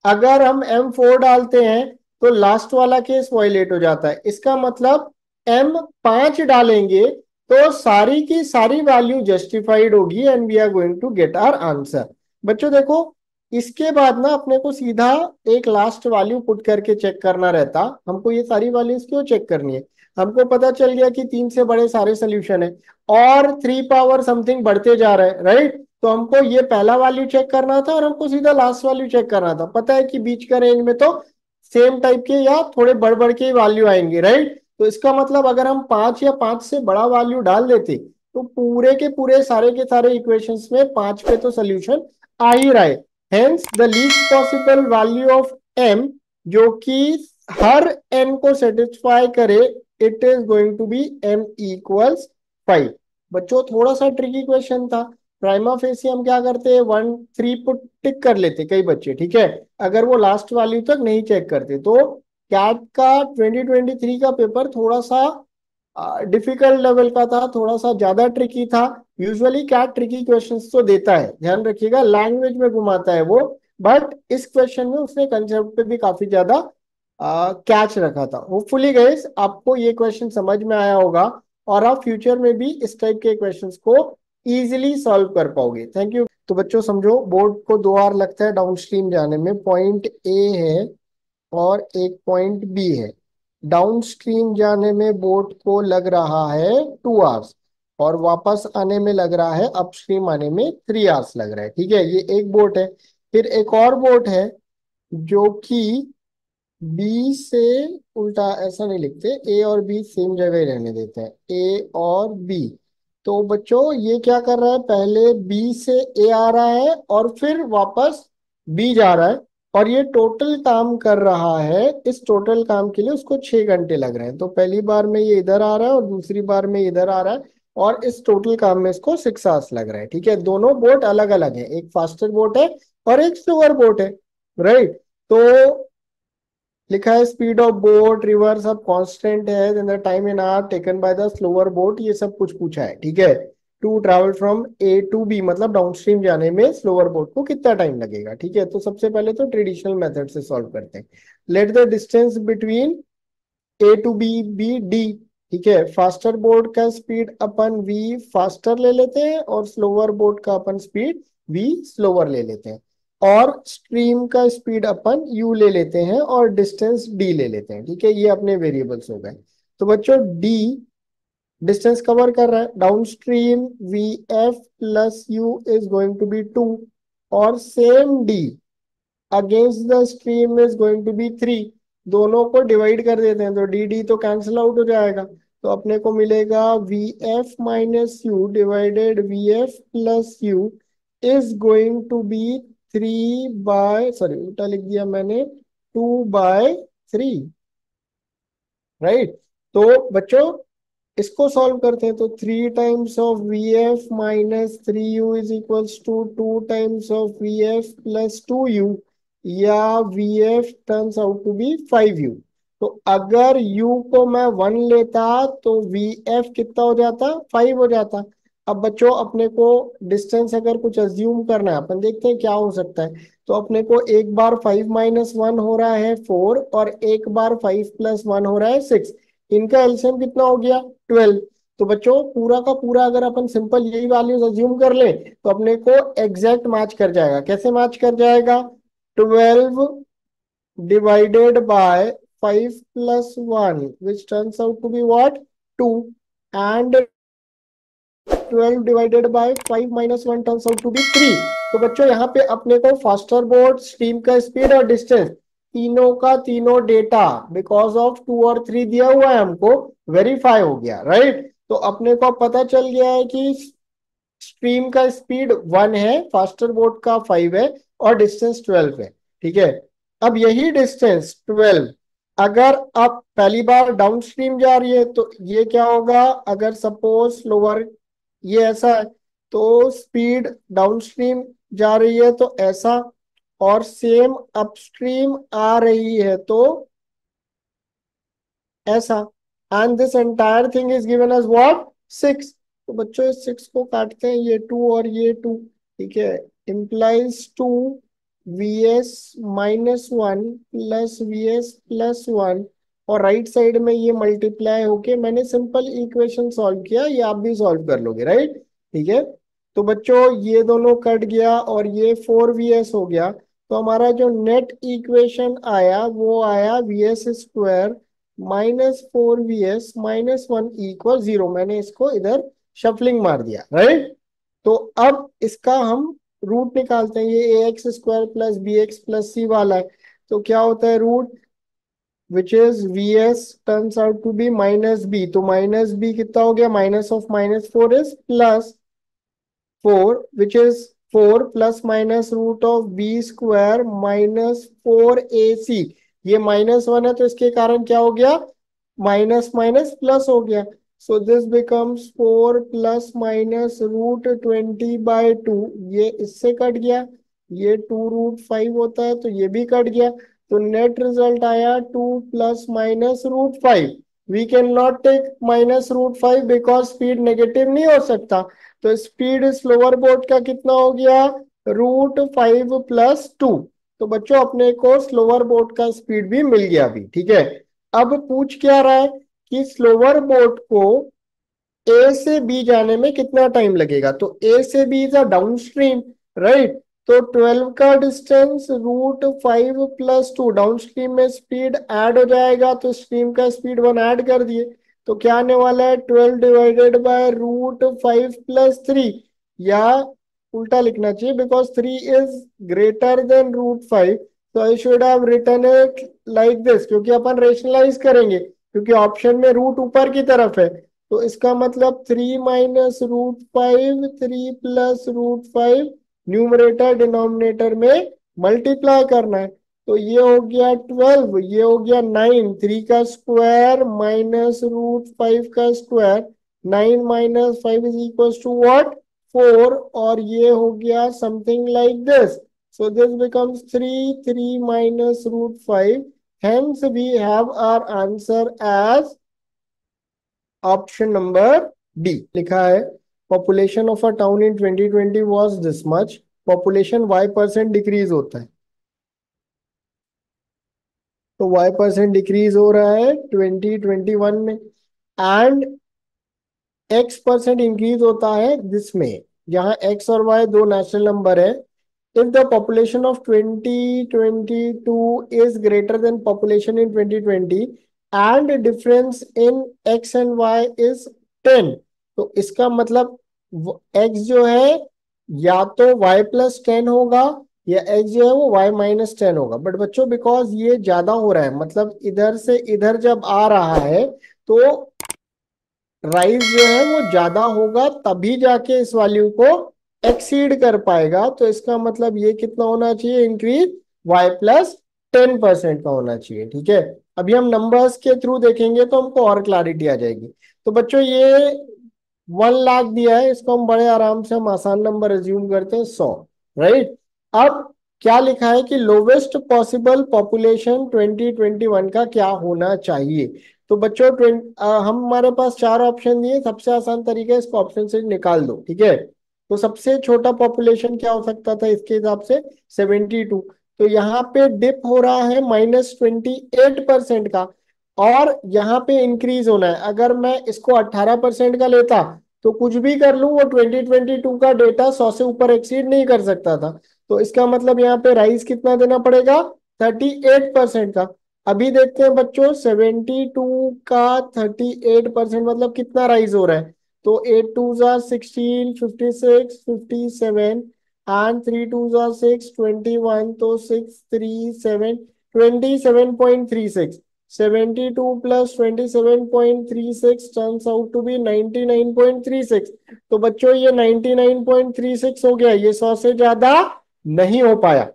अगर हम M4 डालते हैं तो लास्ट वाला केस वायलेट हो जाता है। इसका मतलब M5 डालेंगे तो सारी की सारी वैल्यू जस्टिफाइड होगी and we are going to get our answer. बच्चों देखो, इसके बाद ना अपने को सीधा एक लास्ट वैल्यू पुट करके चेक करना रहता। हमको ये सारी वैल्यूज क्यों चेक करनी है? हमको पता चल गया कि 3 से बड़े सारे सोल्यूशन है और 3 पावर समथिंग बढ़ते जा रहे हैं, राइट। तो हमको ये पहला वैल्यू चेक करना था और हमको सीधा लास्ट वैल्यू चेक करना था। पता है कि बीच का रेंज में तो सेम टाइप के या थोड़े बढ़ बढ़ के वैल्यू आएंगे, राइट। तो इसका मतलब अगर हम 5 या 5 से बड़ा वैल्यू डाल देते तो पूरे के पूरे सारे के सारे इक्वेशंस में 5 पे तो सोल्यूशन आ ही रहा है। Hence the least possible value of m जो कि हर n को सेटिस्फाई करे, it is going to be m equals 5। बच्चों थोड़ा सा ट्रिकी क्वेश्चन था। प्राइमा फेसी हम क्या करते हैं, 1 3 पुट टिक कर लेते कई बच्चे, ठीक है, अगर वो लास्ट वैल्यू तक नहीं चेक करते। तो कैट का 2023 का पेपर थोड़ा सा डिफिकल्ट लेवल का था, थोड़ा सा ज्यादा ट्रिकी था। यूजुअली कैट ट्रिकी क्वेश्चंस तो देता है, ध्यान रखिएगा, लैंग्वेज में घुमाता है वो। बट इस क्वेश्चन में उसने कंसेप्ट पे भी काफी ज्यादा कैच रखा था। होपफुली गाइस आपको ये क्वेश्चन समझ में आया होगा और आप फ्यूचर में भी इस टाइप के क्वेश्चंस को इजीली सॉल्व कर पाओगे। Thank you. तो बच्चों समझो, बोर्ड को 2 आवर लगता है डाउनस्ट्रीम जाने में। पॉइंट ए है और एक पॉइंट बी है। डाउनस्ट्रीम जाने में बोट को लग रहा है 2 आवर्स और वापस आने में लग रहा है, अपस्ट्रीम आने में 3 आवर्स लग रहा है। ठीक है, ये एक बोट है। फिर एक और बोट है जो कि बी से उल्टा, ऐसा नहीं लिखते, ए और बी सेम जगह ही रहने देते हैं, ए और बी। तो बच्चों ये क्या कर रहा है, पहले बी से ए आ रहा है और फिर वापस बी जा रहा है। और ये टोटल काम कर रहा है, इस टोटल काम के लिए उसको 6 घंटे लग रहे हैं। तो पहली बार में ये इधर आ रहा है और दूसरी बार में इधर आ रहा है, और इस टोटल काम में इसको 6 आवर्स लग रहा है। ठीक है, दोनों बोट अलग अलग है, एक फास्टर बोट है और एक स्लोअर बोट है। राइट। तो लिखा है स्पीड ऑफ बोट रिवर सब कांस्टेंट है, then the time in hour taken by the slower boat, ये सब कुछ पूछा है। ठीक है, to travel from A to B, मतलब डाउनस्ट्रीम जाने में स्लोअर बोट को कितना टाइम लगेगा। ठीक है, तो सबसे पहले तो ट्रेडिशनल मेथड से सॉल्व करते हैं। Let the distance between A to B be D. ठीक है, फास्टर बोट का स्पीड अपन वी फास्टर ले लेते हैं और स्लोअर बोट का अपन स्पीड वी स्लोअर ले लेते हैं, और स्ट्रीम का स्पीड अपन यू ले लेते हैं और डिस्टेंस डी ले लेते हैं। ठीक है, ये अपने वेरिएबल्स हो गए। तो बच्चों डी डिस्टेंस कवर कर रहा है, down stream V F plus U is going to be 2, और same D against the stream is going to be 3। दोनों को डिवाइड कर देते हैं तो डी डी तो कैंसिल आउट हो जाएगा। तो अपने को मिलेगा V F minus U divided V F plus U is going to be 3 by, sorry उल्टा लिख दिया मैंने, 2/3। राइट। तो बच्चों इसको सॉल्व करते हैं, तो 3 times of V F minus 3u is equals to 2 times of V F plus 2u, या V F turns out to be 5u। तो अगर u को मैं 1 लेता तो वी एफ कितना हो जाता, 5 हो जाता। अब बच्चों अपने को डिस्टेंस अगर कुछ अज्यूम करना है, अपन देखते हैं क्या हो सकता है। तो अपने को एक बार 5 - 1 हो रहा है 4, और एक बार 5 + 1 हो रहा है 6। इनका एलसीएम कितना हो गया, 12। तो बच्चों पूरा का पूरा अगर अपन सिंपल यही वैल्यूज अज्यूम कर ले तो अपने को एग्जैक्ट मैच कर जाएगा। कैसे मैच कर जाएगा, 12 divided by 5 + 1 which turns out to be what, 2, and 12 divided by 5 - 1 turns out to be 3। तो बच्चों यहाँ पे अपने को फास्टर बोर्ड, स्ट्रीम का स्पीड और डिस्टेंस, तीनों का तीनों डेटा बिकॉज ऑफ 2 और 3 दिया हुआ है हमको, वेरीफाई हो गया। राइट। तो अपने को पता चल गया है कि स्ट्रीम का स्पीड 1 है, फास्टर बोर्ड का 5 है, और डिस्टेंस 12 है। ठीक है, अब यही डिस्टेंस 12 अगर आप पहली बार डाउन स्ट्रीम जा रही है तो ये क्या होगा, अगर सपोज लोअर ये ऐसा है तो स्पीड डाउनस्ट्रीम जा रही है तो ऐसा, और सेम अपस्ट्रीम आ रही है तो ऐसा, and this entire thing is given as what, 6। तो बच्चों इस 6 को काटते हैं, ये 2 और ये 2। ठीक है, implies 2 V S -1 plus V S +1, और राइट साइड में ये मल्टीप्लाई होके मैंने सिंपल इक्वेशन सॉल्व किया, ये आप भी सॉल्व कर लोगे। राइट। ठीक है, तो बच्चों ये दोनों कट गया और ये 4vs हो गया। तो हमारा जो नेट इक्वेशन आया वो आया vs² -4vs -1 = 0। मैंने इसको इधर शफलिंग मार दिया। राइट। तो अब इसका हम रूट निकालते हैं, ये ax² + bx + c वाला है। तो क्या होता है root, which is vs turns out to be -b। तो -b कितना हो गया, minus of -4 is +4, which is 4 ± root of b² -4ac। ये -1 है तो इसके कारण क्या हो गया, माइनस माइनस प्लस हो गया। So this becomes 4 ± √20/2। ये इससे कट गया, ये 2√5 होता है तो ये भी कट गया। तो नेट रिजल्ट आया 2 + -√5। We can not take -√5 because speed negative नहीं हो सकता। तो स्पीड स्लोअर बोट का कितना हो गया, √5 + 2। तो बच्चों अपने को स्लोअर बोट का स्पीड भी मिल गया अभी, ठीक है। अब पूछ क्या रहा है कि स्लोअर बोट को ए से बी जाने में कितना टाइम लगेगा। तो ए से B is a down stream, right. तो 12 का डिस्टेंस √5 + 2, डाउन स्ट्रीम में स्पीड ऐड हो जाएगा, तो स्ट्रीम का स्पीड 1 ऐड कर दिए। तो क्या आने वाला है, 12 डिवाइडेड बाय √5 + 3, या उल्टा लिखना चाहिए बिकॉज 3 इज ग्रेटर देन √5। तो I should have written it like this, क्योंकि अपन रेशनलाइज करेंगे, क्योंकि ऑप्शन में रूट ऊपर की तरफ है। तो इसका मतलब 3 - √5, 3 + √5, न्यूमरेटर डिनोमिनेटर में मल्टीप्लाई करना है। तो ये हो गया 12, ये हो गया 9, 3 का स्क्वायर -√5 का square, 9 - 5 is equal to what, 4। और ये हो गया something like this. So this becomes 3, 3 - √5. Hence we have our answer as option number D लिखा है। Population of a town in 2020 was this much. Population y% decrease होता है, तो y% decrease हो रहा है 2021 में, एंड x% इंक्रीज होता है जिसमें, जहां x और y दो नेचुरल नंबर है। if the population of 2022 is greater than population in 2020 and difference in x and y is 10, तो इसका मतलब x जो है या तो y + 10 होगा, या x जो है वो y - 10 होगा। बट बच्चों बिकॉज ये ज्यादा हो रहा है, मतलब इधर से इधर जब आ रहा है, तो राइज जो है वो ज्यादा होगा, तभी जाके इस वैल्यू को एक्सीड कर पाएगा। तो इसका मतलब ये कितना होना चाहिए, इंक्रीज y + 10% का होना चाहिए, ठीक है। अभी हम नंबर्स के थ्रू देखेंगे तो हमको और क्लैरिटी आ जाएगी। तो बच्चों ये 1 लाख दिया है, इसको हम बड़े आराम से हम आसान नंबर एज्यूम करते हैं 100, राइट। अब क्या लिखा है कि लोवेस्ट पॉसिबल पॉपुलेशन 2021 का क्या होना चाहिए। तो बच्चों हमारे पास 4 ऑप्शन दिए, सबसे आसान तरीका है इसको ऑप्शन से निकाल दो, ठीक है। तो सबसे छोटा पॉपुलेशन क्या हो सकता था इसके हिसाब से, 72। तो यहाँ पे डिप हो रहा है -28% का, और यहाँ पे इंक्रीज होना है। अगर मैं इसको 18% का लेता, तो कुछ भी कर लूं वो 2022 का डेटा 100 से ऊपर एक्सीड नहीं कर सकता था। तो इसका मतलब यहाँ पे राइज कितना देना पड़ेगा, 38% का। अभी देखते हैं बच्चों, 72 का 38% मतलब कितना राइज हो रहा है। तो 8 2 जा 16, 56, 57, एंड 3 2 जा 6, 21, तो 6 3 7, 27.36। 72 + 27.36 टर्न्स आउट टू बी 99.36। तो बच्चों ये 99.36 हो गया, ये 100 से ज्यादा नहीं हो पाया।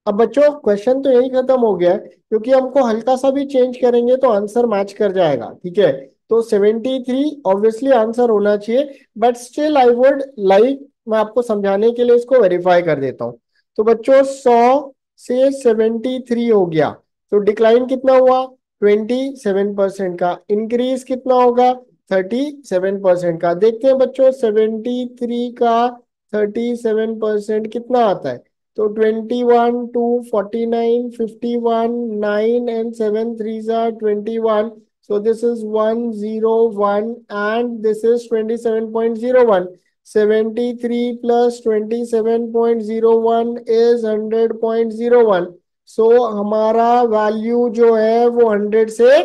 अब बच्चों क्वेश्चन तो यही खत्म हो गया है, क्योंकि हमको हल्का सा भी चेंज करेंगे तो आंसर मैच कर जाएगा, ठीक है। तो 73 ऑब्वियसली आंसर होना चाहिए, but still I would like, मैं आपको समझाने के लिए इसको वेरीफाई कर देता हूँ। तो बच्चों 100 से 73 हो गया, तो डिक्लाइन कितना हुआ, 27% का। इंक्रीज कितना होगा, 37% का। देखते हैं बच्चों 73 का 37% कितना आता है। तो 21 2 49 51 9 and 7 3s are 21, so this is 101 and this is 27.01। 73 + 27.01 is 100.01। सो हमारा वैल्यू जो है वो 100 से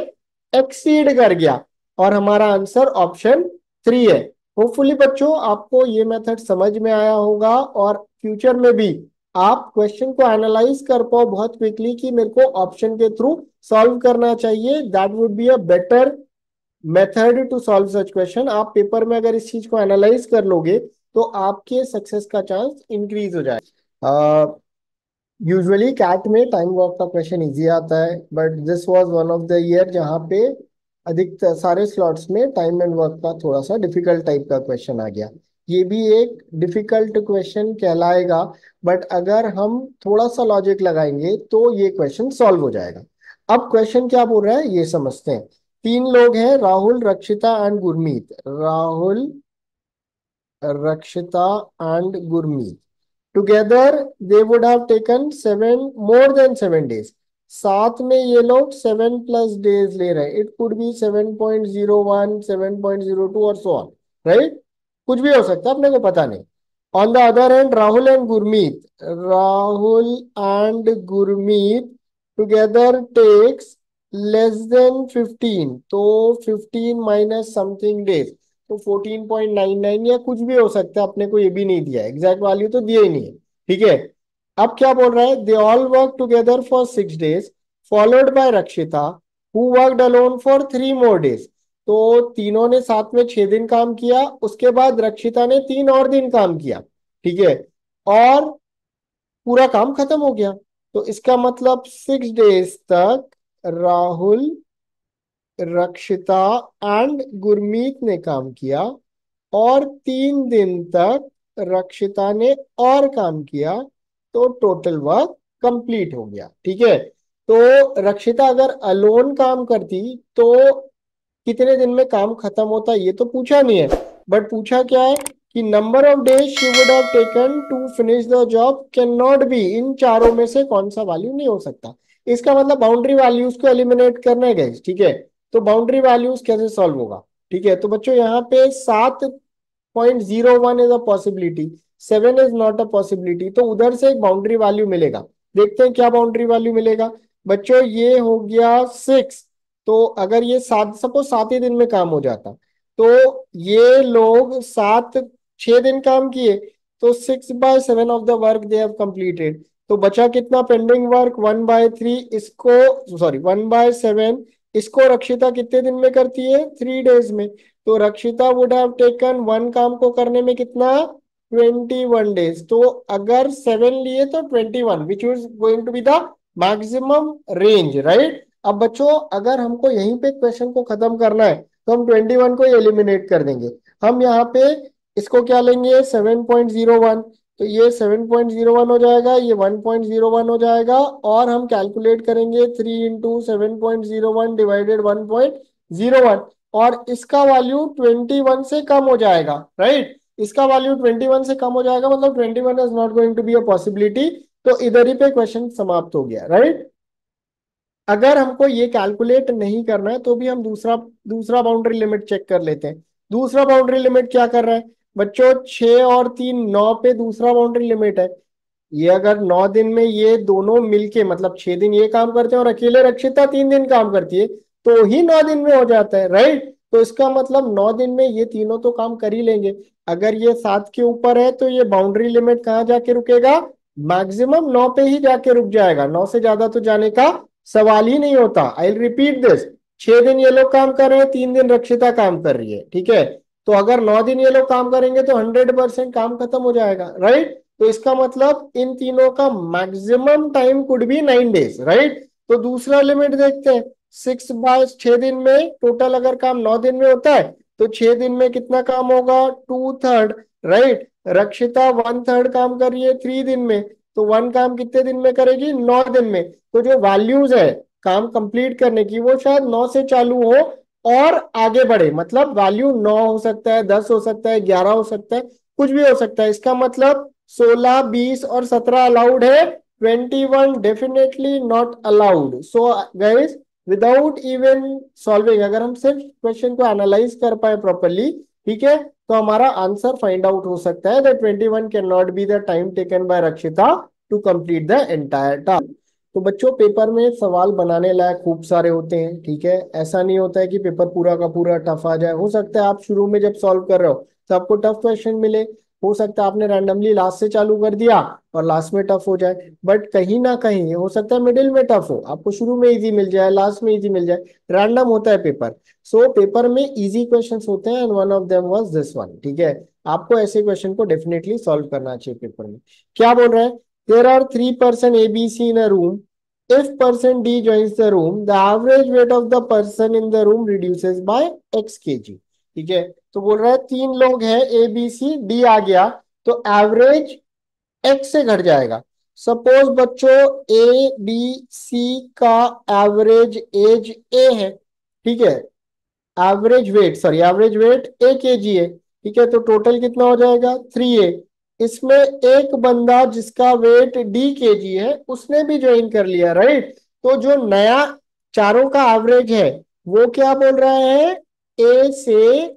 एक्सीड कर गया, और हमारा आंसर ऑप्शन 3 है। होपफुली बच्चों आपको ये मेथड समझ में आया होगा, और फ्यूचर में भी आप क्वेश्चन को एनालाइज कर पाओ बहुत क्विकली कि मेरे को ऑप्शन के थ्रू सॉल्व करना चाहिए। That would be a better method to solve such question. आप पेपर में अगर इस चीज को एनालाइज कर लोगे, तो आपके सक्सेस का चांस इंक्रीज हो जाए। यूजुअली कैट में टाइम वर्क का क्वेश्चन इजी आता है, but this was one of the year जहाँ पे अधिक सारे स्लॉट्स में टाइम एंड वर्क का थोड़ा सा डिफिकल्ट टाइप का क्वेश्चन आ गया। ये भी एक डिफिकल्ट क्वेश्चन कहलाएगा, बट अगर हम थोड़ा सा लॉजिक लगाएंगे तो ये क्वेश्चन सॉल्व हो जाएगा। अब क्वेश्चन क्या बोल रहा है ये समझते हैं। तीन लोग हैं, राहुल, रक्षिता एंड गुरमीत। राहुल, रक्षिता and Gurmeet together they would have taken 7 more than 7 days। साथ में ये लोग 7+ डेज ले रहे हैं। इट कुड बी 7.01, 7.02 और सो ऑन, राइट। कुछ भी हो सकता है, अपने को पता नहीं। On the other hand Rahul and Gurmeet, Rahul and Gurmeet together takes less than 15, तो 15 माइनस समथिंग डेज, तो 14.99 या कुछ भी हो सकता है, अपने को ये भी नहीं दिया, एग्जैक्ट वैल्यू तो दिया ही नहीं है। ठीक है, अब क्या बोल रहा है, they all work together for 6 days followed by Rakshita who worked alone for 3 more days। तो तीनों ने साथ में 6 दिन काम किया, उसके बाद रक्षिता ने 3 और दिन काम किया। ठीक है, और पूरा काम खत्म हो गया। तो इसका मतलब 6 days तक राहुल, रक्षिता एंड गुरमीत ने काम किया, और 3 दिन तक रक्षिता ने और काम किया, तो टोटल वर्क कंप्लीट हो गया। ठीक है, तो रक्षिता अगर अलोन काम करती तो कितने दिन में काम खत्म होता ये तो पूछा नहीं है, बट पूछा क्या है कि number of days she would have taken to finish the job can not be, इन चारों में से कौन सा वैल्यू नहीं हो सकता। इसका मतलब बाउंड्री वैल्यूज को एलिमिनेट करना है गाइस। ठीक है, तो बाउंड्री वैल्यूज कैसे सॉल्व होगा। ठीक है, तो बच्चों यहाँ पे 7.01 is a possibility, 7 is not a possibility, तो उधर से एक बाउंड्री वैल्यू मिलेगा। देखते हैं क्या बाउंड्री वैल्यू मिलेगा। बच्चों ये हो गया 6, तो अगर ये 7, सपोज 7 ही दिन में काम हो जाता, तो ये लोग 6 दिन काम किए, तो 6/7 of the work they have completed. तो बचा कितना पेंडिंग वर्क, 1/3, इसको सॉरी 1/7, इसको रक्षिता कितने दिन में करती है, 3 days में। तो रक्षिता वुड हैव टेकन वन काम को करने में कितना, 21 days। तो अगर 7 लिए तो 21, which is going to be the maximum range, right. अब बच्चों अगर हमको यहीं पे क्वेश्चन को खत्म करना है तो हम 21 को एलिमिनेट कर देंगे। हम यहाँ पे इसको क्या लेंगे, 7.01, तो ये 7.01 हो जाएगा, ये 1.01 हो जाएगा, और हम कैलकुलेट करेंगे 3 × 7.01 डिवाइडेड 1.01, और इसका वैल्यू 21 से कम हो जाएगा, राइट। इसका वैल्यू 21 से कम हो जाएगा, मतलब 21 is not going to be a possibility. तो इधर ही पे क्वेश्चन समाप्त हो गया, राइट। अगर हमको ये कैलकुलेट नहीं करना है तो भी हम दूसरा दूसरा बाउंड्री लिमिट चेक कर लेते हैं। दूसरा बाउंड्री लिमिट क्या कर रहा है बच्चों, 6 और 3 9 पे दूसरा बाउंड्री लिमिट है। ये अगर 9 दिन में ये दोनों मिलके, मतलब 6 दिन ये काम करते हैं और अकेले रक्षिता 3 दिन काम करती है, तो ही 9 दिन में हो जाता है, राइट। तो इसका मतलब 9 दिन में ये तीनों तो काम कर ही लेंगे। अगर ये 7 के ऊपर है तो ये बाउंड्री लिमिट कहाँ जाके रुकेगा, मैक्सिमम 9 पे ही जाके रुक जाएगा, 9 से ज्यादा तो जाने का सवाल ही नहीं होता। आई रिपीट दिस, 6 दिन ये लोग काम कर रहे हैं, 3 दिन रक्षिता काम कर रही है। ठीक है, तो अगर 9 दिन ये लोग काम करेंगे तो 100% काम खत्म हो जाएगा, राइट। तो इसका मतलब इन तीनों का maximum time could be 9 days, right. तो दूसरा लिमिट देखते हैं, 6/6 दिन में टोटल अगर काम 9 दिन में होता है तो 6 दिन में कितना काम होगा, 2/3, राइट। रक्षिता 1/3 काम कर रही है 3 दिन में, तो वन काम कितने दिन में करेगी, 9 दिन में। तो जो वैल्यूज है काम कंप्लीट करने की वो शायद 9 से चालू हो और आगे बढ़े, मतलब वैल्यू 9 हो सकता है, 10 हो सकता है, 11 हो सकता है, कुछ भी हो सकता है। इसका मतलब 16, 20 और 17 अलाउड है, 21 definitely not allowed. So guys, without even solving, अगर हम सिर्फ क्वेश्चन को एनालाइज कर पाए प्रॉपरली, ठीक है, तो हमारा आंसर फाइंड आउट हो सकता है that 21 can not be the time taken by Rakshita to complete the entire task. तो बच्चों पेपर में सवाल बनाने लायक खूब सारे होते हैं, ठीक है। ऐसा नहीं होता है कि पेपर पूरा का पूरा टफ आ जाए। हो सकता है आप शुरू में जब सॉल्व कर रहे हो तो आपको टफ क्वेश्चन मिले, हो सकता है आपने रैंडमली लास्ट से चालू कर दिया और लास्ट में टफ हो जाए, बट कहीं ना कहीं हो सकता है मिडिल में टफ हो, आपको शुरू में इजी मिल जाए, लास्ट में इजी मिल जाए, रैंडम होता है पेपर। सो पेपर में इजी क्वेश्चंस होते हैं and one of them was this one, ठीक है। आपको ऐसे क्वेश्चन को डेफिनेटली सॉल्व करना चाहिए पेपर में। क्या बोल रहे हैं, there are 3 person A B C in a room, if person D joins the room, the average weight of the person in the room reduces by x kg। ठीक है। तो बोल रहा है 3 लोग हैं, ए बी सी डी आ गया, तो एवरेज एक्स से घट जाएगा। सपोज बच्चों ए बी सी का एवरेज एज ए है, ठीक है, average weight, sorry average weight A K G है, ठीक है, तो टोटल कितना हो जाएगा 3A। इसमें एक बंदा जिसका वेट डी के जी है उसने भी ज्वाइन कर लिया, राइट। तो जो नया चारों का एवरेज है वो क्या बोल रहा है, ए से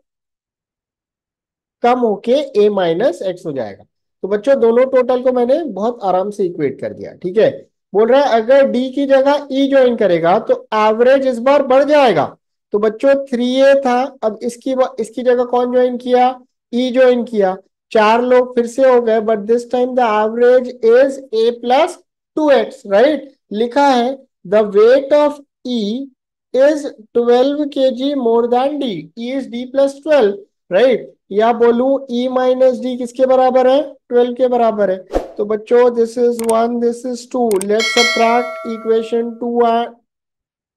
कम होके ए माइनस एक्स हो जाएगा। तो बच्चों दोनों टोटल को मैंने बहुत आराम से इक्वेट कर दिया, ठीक है। बोल रहा है अगर डी की जगह ई ज्वाइन करेगा तो एवरेज इस बार बढ़ जाएगा। तो बच्चों 3A था, अब इसकी जगह कौन ज्वाइन किया, ई ज्वाइन किया, 4 लोग फिर से हो गए, but this time the average is a plus 2x, right. लिखा है the weight of E is 12 kg more than D, E is D plus 12, right. या बोलूं ई माइनस डी किसके बराबर है, 12 के बराबर है। तो बच्चों this is 1, this is 2, let's subtract equation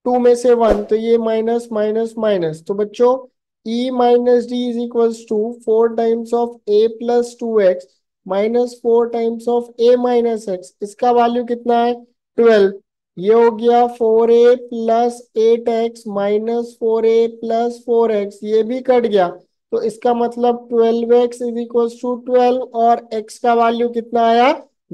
2 में से 1, तो ये माइनस माइनस माइनस, तो बच्चों e minus D is equals to 4 times of a plus 2x minus 4 times of a minus X, इसका वैल्यू कितना है 12। ये हो गया 4a plus 8x minus 4a plus 4x, ये भी कट गया, तो इसका मतलब 12x इज इक्वल्स टू 12, और x का वैल्यू कितना आया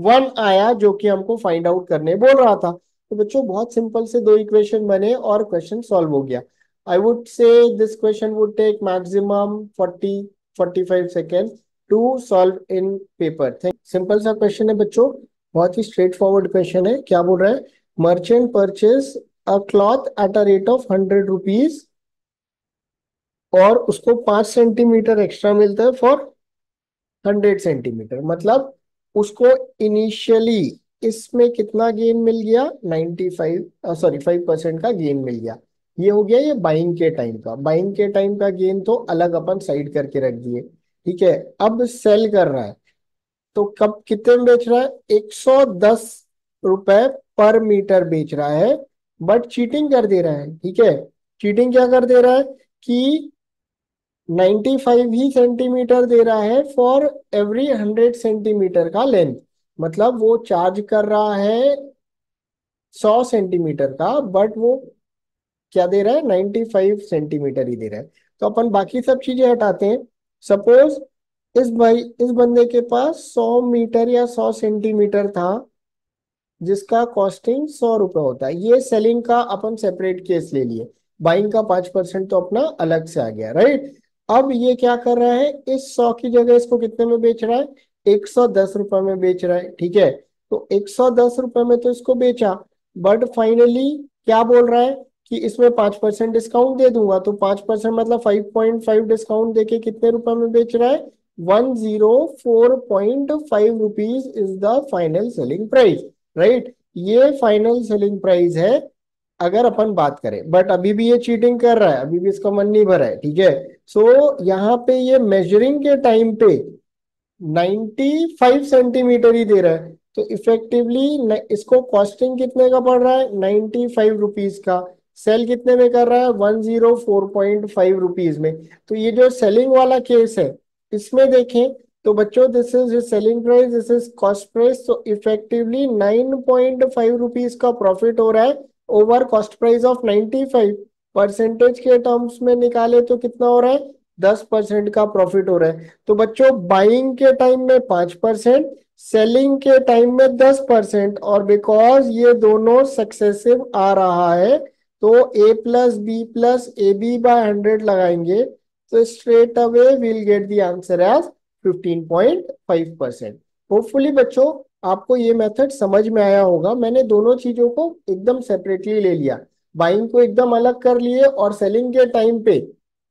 1 आया, जो कि हमको फाइंड आउट करने बोल रहा था। तो बच्चों बहुत सिंपल से 2 इक्वेशन बने और क्वेश्चन सॉल्व हो गया। I would say this question would take maximum 40-45 second to solve in paper. Simple सा क्वेश्चन है बच्चों, बहुत ही स्ट्रेट फॉरवर्ड क्वेश्चन है। क्या बोल रहा है, merchant purchase a cloth at a rate of 100 rupees और उसको 5 सेंटीमीटर एक्स्ट्रा मिलता है फॉर 100 सेंटीमीटर, मतलब उसको इनिशियली इसमें कितना गेन मिल गया 95, सॉरी 5% का गेन मिल गया। ये हो गया ये बाइंग के टाइम का, बाइंग के टाइम का गेन तो अलग अपन साइड करके रख दिए, ठीक है। अब सेल कर रहा है, तो कब कितने में बेच रहा है, 110 रुपए पर मीटर बेच रहा है, बट चीटिंग कर दे रहा है, ठीक है। चीटिंग क्या कर दे रहा है कि 95 ही सेंटीमीटर दे रहा है फॉर एवरी 100 सेंटीमीटर का लेंथ, मतलब वो चार्ज कर रहा है 100 सेंटीमीटर का, बट वो क्या दे रहा है 95 सेंटीमीटर ही दे रहा है। तो अपन बाकी सब चीजें हटाते हैं। सपोज इस बंदे के पास 100 मीटर या 100 सेंटीमीटर था जिसका कॉस्टिंग 100 रुपए होता है, ये सेलिंग का अपन सेपरेट केस ले लिए, बाइंग का 5% तो अपना अलग से आ गया, राइट। अब ये क्या कर रहा है, इस 100 की जगह इसको कितने में बेच रहा है, 110 रुपए में बेच रहा है, ठीक है। तो 110 रुपए में तो इसको बेचा, बट फाइनली क्या बोल रहा है कि इसमें 5% डिस्काउंट दे दूंगा, तो 5% मतलब 5.5 डिस्काउंट देके कितने रुपए में बेच रहा है, 104.5 rupees is the final selling price, right. ये फाइनल सेलिंग प्राइस है अगर अपन बात करें, बट अभी भी ये चीटिंग कर रहा है, अभी भी इसका मन नहीं भरा है, ठीक है। सो यहाँ पे ये मेजरिंग के टाइम पे 95 सेंटीमीटर ही दे रहा है, तो इफेक्टिवली इसको कॉस्टिंग कितने का पड़ रहा है 95 रुपीज का, सेल कितने में कर रहा है 104.5 रुपीज में। तो ये जो सेलिंग वाला केस है इसमें देखें तो बच्चों this is selling price, this is cost price, तो इफेक्टिवली 9.5 रुपीज का प्रॉफिट हो रहा है over cost price of 95। Percentage के टर्म्स में निकाले तो कितना हो रहा है 10% का प्रॉफिट हो रहा है। तो बच्चों बाइंग के टाइम में 5%, सेलिंग के टाइम में 10%, और बिकॉज ये दोनों सक्सेसिव आ रहा है तो A plus B plus AB by बाय 100 लगाएंगे, तो straight away will get the answer as 15.5%। Hopefully बच्चों आपको ये मेथड समझ में आया होगा, मैंने दोनों चीजों को एकदम सेपरेटली ले लिया, बाइंग को एकदम अलग कर लिए और सेलिंग के टाइम पे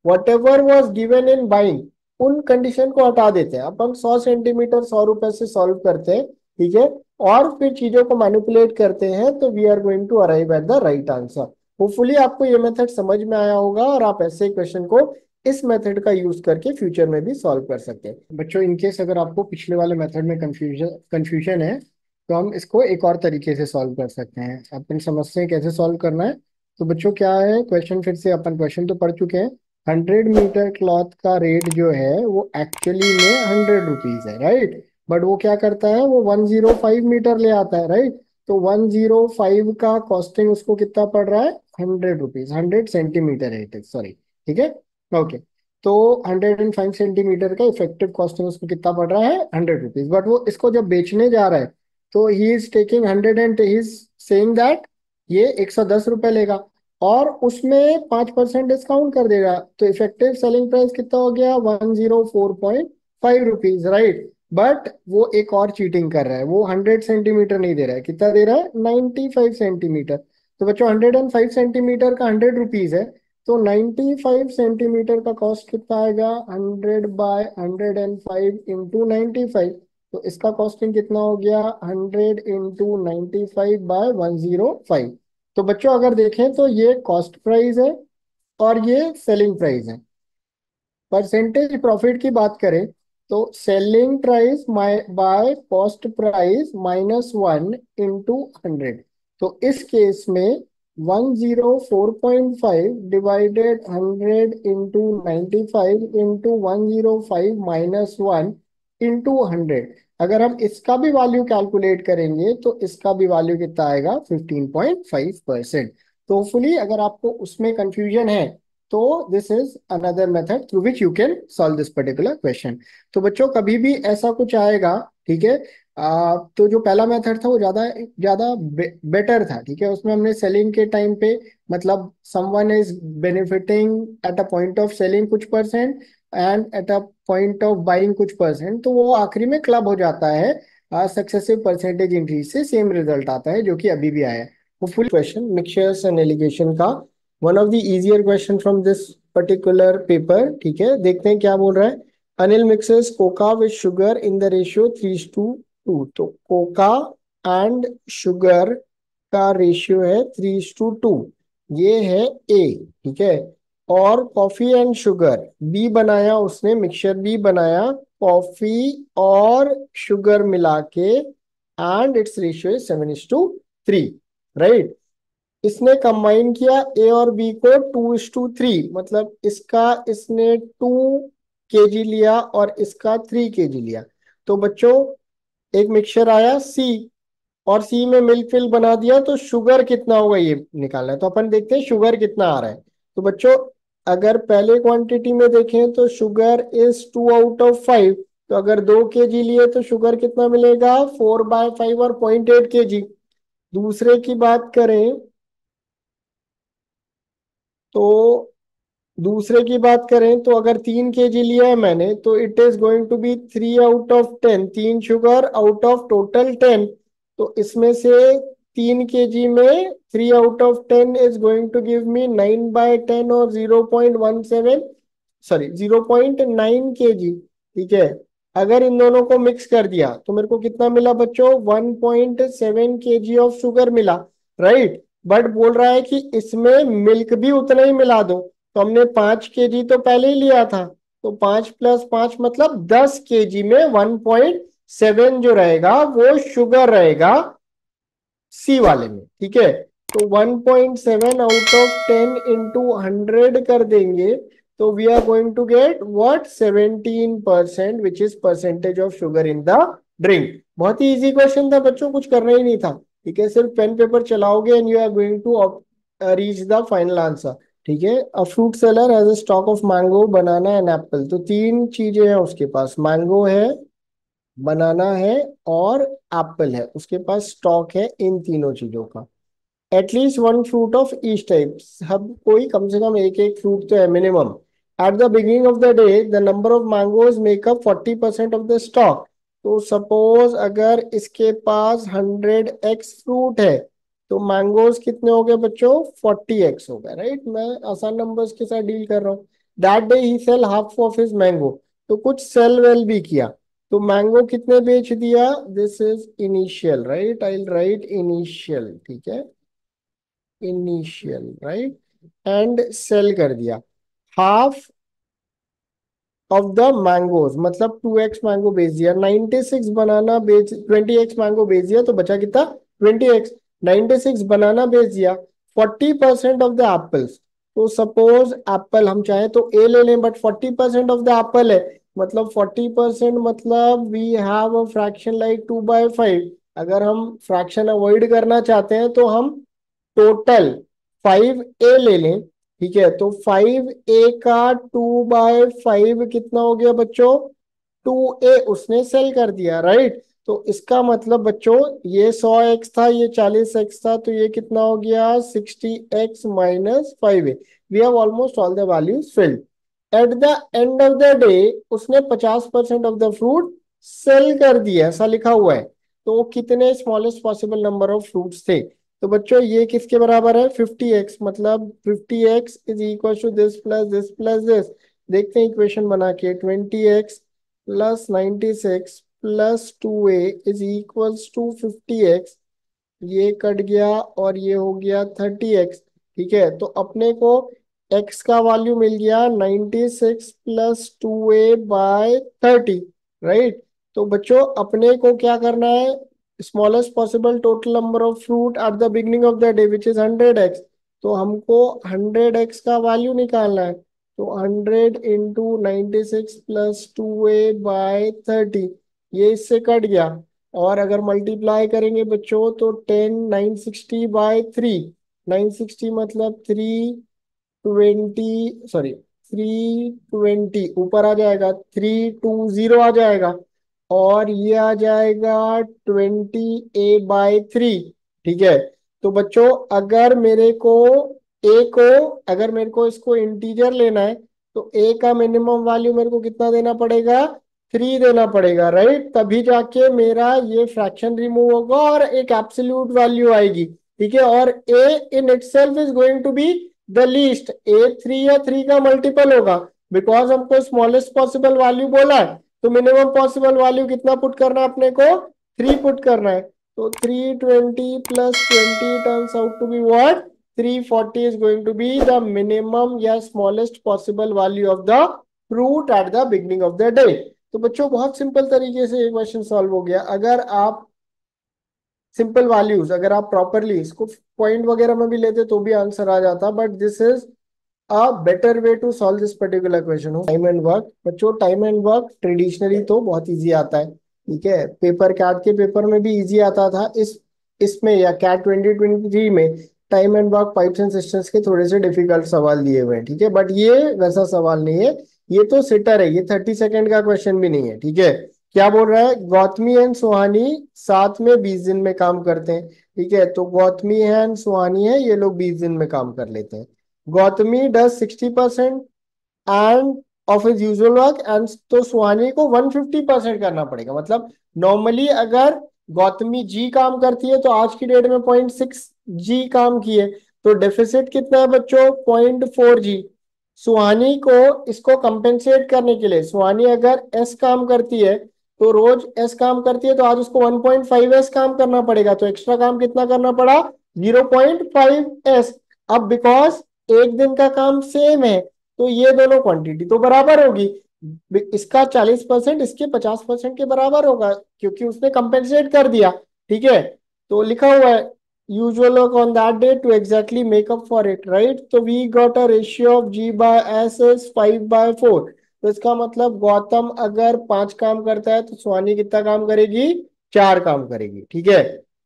what ever was given in buying उन कंडीशन को हटा देते हैं, अपन 100 सेंटीमीटर 100 रुपए से सॉल्व करते हैं, ठीक है, और फिर चीजों को मैनिपुलेट करते हैं, तो we are going to arrive at the right answer. Hopefully आपको ये मेथड समझ में आया होगा और आप ऐसे क्वेश्चन को इस मेथड का यूज करके फ्यूचर में भी सॉल्व कर सकते हैं। बच्चों इनकेस अगर आपको पिछले वाले मेथड में कंफ्यूजन है तो हम इसको एक और तरीके से सॉल्व कर सकते हैं। अपन समझते हैं कैसे सॉल्व करना है। तो बच्चों क्या है क्वेश्चन, फिर से अपन क्वेश्चन तो पढ़ चुके हैं, 100 मीटर क्लॉथ का रेट जो है वो एक्चुअली में 100 रुपीज है, राइट। बट वो क्या करता है, वो 105 मीटर ले आता है, राइट। तो 105 का कॉस्टिंग उसको कितना पड़ रहा है, 100 रुपीज, 100 सेंटीमीटर है इट, सॉरी, ठीक है, ओके। तो 105 सेंटीमीटर का इफेक्टिव कॉस्टिंग उसको कितना पड़ रहा है, 100 रुपीज। बट वो इसको जब बेचने जा रहा है तो he is taking 100 and he is saying that ये 110 रुपए लेगा, और उसमें 5% डिस्काउंट कर देगा। तो इफेक्टिव सेलिंग प्राइस कितना हो गया, 104.5 रुपीज, राइट। बट वो एक और चीटिंग कर रहा है, वो 100 सेंटीमीटर नहीं दे रहा है, कितना दे रहा है, 95 सेंटीमीटर। तो बच्चों 105 सेंटीमीटर का 100 रुपीज है, तो 95 सेंटीमीटर का कॉस्ट कितना आएगा, 100/105 इंटू 95। तो इसका कॉस्टिंग कितना हो गया, 100 इंटू 95/105। तो बच्चों अगर देखें तो ये कॉस्ट प्राइस है और ये सेलिंग प्राइस है। परसेंटेज प्रॉफिट की बात करें तो selling price by cost price -1 into 100। तो इस केस में 104.5 डिवाइडेड 100 इंटू 95 इंटू 105 - 1 अगर हम इसका भी वैल्यू कैलकुलेट करेंगे तो इसका भी वैल्यू कितना आएगा, 15.5%। तो होपफुली अगर आपको उसमें कंफ्यूजन है तो this is another method through which you can solve this particular question. तो बच्चों कभी भी ऐसा कुछ आएगा, ठीक है, तो जो पहला मेथड था वो ज्यादा ज्यादा बेटर था, ठीक है। उसमें हमने सेलिंग के टाइम पे मतलब someone is benefiting at a point of selling कुछ percent and at a point of buying कुछ परसेंट, तो वो आखिरी में क्लब हो जाता है, सक्सेसिव परसेंटेज इंक्रीज से सेम रिजल्ट आता है जो कि अभी भी आया है। वो full question mixtures and alligation का, one of the easier question from this particular paper, ठीक है। देखते हैं क्या बोल रहा है। Anil mixes Coca with sugar in the ratio 3:2। तो कोका एंड शुगर का रेशियो है 3:2, ये है ए, ठीक है। और कॉफी एंड शुगर बी बनाया उसने, मिक्सचर बी बनाया कॉफी और शुगर मिला के, and it's ratio is 7:3, right. इसने कंबाइन किया ए और बी को 2:3, मतलब इसका इसने 2 kg लिया और इसका 3 kg लिया। तो बच्चों एक मिक्सचर आया सी, और सी में मिल्क फिल बना दिया, तो शुगर कितना होगा ये निकालना है। तो अपन देखते हैं शुगर कितना आ रहा है। तो बच्चों अगर पहले क्वांटिटी में देखें तो शुगर इज 2/5, तो अगर 2 kg लिए तो शुगर कितना मिलेगा, 4/5 और 0.8 kg। दूसरे की बात करें तो दूसरे की बात करें तो अगर 3 kg लिया है मैंने तो it is going to be 3/10, 3 sugar out of total 10। तो इसमें से 3 kg में 3/10 is going to give me 9/10 और 0.17, सॉरी 0.9 kg, ठीक है। अगर इन दोनों को मिक्स कर दिया तो मेरे को कितना मिला बच्चों, 1.7 kg ऑफ शुगर मिला, राइट। बट बोल रहा है कि इसमें मिल्क भी उतना ही मिला दो। तो हमने 5 kg तो पहले ही लिया था, तो 5 + 5 मतलब 10 kg में 1.7 जो रहेगा वो शुगर रहेगा सी वाले में, ठीक है। तो 1.7/10 इंटू 100 कर देंगे तो we are going to get what, 17%, which is percentage of sugar in the drink. बहुत ही इजी क्वेश्चन था बच्चों, कुछ करना ही नहीं था, ठीक है। सिर्फ पेन पेपर चलाओगे and you are going to reach the final answer, ठीक है। A fruit seller has a stock of mango, banana and apple. तो तीन चीजें हैं उसके पास, मैंगो है, बनाना है और एप्पल है, उसके पास स्टॉक है इन तीनों चीजों का। At least one fruit of each type, सब कोई कम से कम एक एक फ्रूट तो है minimum. At the beginning of the day the number of mangoes makeup 40% of the stock. तो सपोज अगर इसके पास 100x फ्रूट है तो मैंगोज कितने हो गए बच्चों, 40x हो गए, राइट। मैं आसान नंबर्स के साथ डील कर रहा हूँ। दैट डे ही sell half of his mango, तो कुछ सेल वेल भी किया। तो मैंगो कितने बेच दिया, this is initial, right, I will write initial, ठीक है, इनिशियल, राइट, एंड सेल कर दिया। हाफ ऑफ द मैंगोज मतलब 2x मैंगो बेच दिया, 96 बनाना बेच, 20x मैंगो बेच दिया, तो बचा कितना, 20x। 96 बनाना बेच दिया, 40% ऑफ द एप्पल्स, तो सपोज एप्पल हम चाहे तो ए ले लें, बट 40% ऑफ द एप्पल है, मतलब 40% मतलब we have a fraction like 2/5। अगर हम फ्रैक्शन अवॉइड करना चाहते हैं तो हम टोटल 5a ले लें। ठीक है, तो 5a का 2/5 कितना हो गया बच्चों? 2a उसने सेल कर दिया, राइट। तो इसका मतलब बच्चों ये 100x था, ये 40x था, तो ये कितना हो गया? 60x minus 5a। We have almost all the values filled. At the end of the day उसने 50% ऑफ द फ्रूट सेल कर दिया, ऐसा लिखा हुआ है। तो कितने smallest possible number of fruits थे? तो बच्चों ये किसके बराबर है? 50x, मतलब 50x is equal to this plus this plus this. देखते हैं इक्वेशन बना के। 20x plus 96 plus 2a is equals to 50x। ये कट गया और ये हो गया 30x। ठीक है, तो अपने को x का वैल्यू मिल गया 96 प्लस 2a/30, राइट। तो बच्चों अपने को क्या करना है? Smallest possible total number of fruit at the beginning of the day which is 100x। तो हमको 100x का वैल्यू निकालना है। तो 100 इंटू 96 प्लस 2a/30, ये इससे कट गया। और अगर मल्टीप्लाई करेंगे बच्चों तो 960/3, 960 मतलब 320, सॉरी 320 ऊपर आ जाएगा, 320 आ जाएगा, और ये आ जाएगा 20a/3। ठीक है, तो बच्चों अगर मेरे को इसको इंटीजर लेना है तो a का मिनिमम वैल्यू मेरे को कितना देना पड़ेगा? 3 देना पड़ेगा, राइट। तभी जाके मेरा ये फ्रैक्शन रिमूव होगा और एक एब्सोल्यूट वैल्यू आएगी। ठीक है, और a in itself is going to be the least. a 3 या 3 का मल्टीपल होगा, बिकॉज हमको स्मॉलेस्ट पॉसिबल वैल्यू बोला है। तो मिनिमम पॉसिबल वैल्यू कितना पुट करना है अपने को? 3 पुट करना है। तो 320 plus 20 turns out to be what? 340 is going to be the minimum या smallest possible value of the fruit at the beginning of the day। तो बच्चों बहुत सिंपल तरीके से ये क्वेश्चन सॉल्व हो गया। अगर आप सिंपल वैल्यूज अगर आप प्रॉपरली इसको पॉइंट वगैरह में भी लेते तो भी आंसर आ जाता, but this is a better way to solve this particular question. हो टाइम एंड वर्क बच्चों, टाइम एंड वर्क ट्रेडिशनली तो बहुत इजी आता है। ठीक है, पेपर कैट के पेपर में भी इजी आता था। इसमें या कैट 2023 में time and work pipes and systems के थोड़े से डिफिकल्ट सवाल दिए हुए हैं। ठीक है, बट ये वैसा सवाल नहीं है, ये तो सिटर है, ये 30 सेकेंड का क्वेश्चन भी नहीं है। ठीक है, क्या बोल रहा है? गौतमी एंड सुहानी साथ में 20 दिन में काम करते हैं। ठीक है, तो गौतमी है एंड सुहानी है, ये लोग 20 दिन में काम कर लेते हैं। Gautami does 60% end of his usual work and, तो सुहानी को 150% करना पड़ेगा। मतलब नॉर्मली अगर गौतमी जी काम करती है तो आज की डेट में 0.6 जी काम किए, तो डेफिसिट कितना है बच्चों? 0.4 जी। सुहानी को इसको कंपेंसेट करने के लिए, सुहानी अगर एस काम करती है तो रोज एस काम करती है, तो आज उसको 1.5 एस काम करना पड़ेगा। तो एक्स्ट्रा काम कितना करना पड़ा? 0.5 एस। अब बिकॉज एक दिन का काम सेम है तो ये दोनों क्वांटिटी तो बराबर होगी। इसका 40% इसके 50% के बराबर होगा, क्योंकि उसने कंपेंसेट कर दिया। ठीक है, तो लिखा हुआ है usual work on that day to exactly make up for it, right. तो we got a ratio of G/S is 5/4। तो इसका मतलब गौतम अगर 5 काम करता है तो सुहानी कितना काम करेगी? 4 काम करेगी। ठीक है,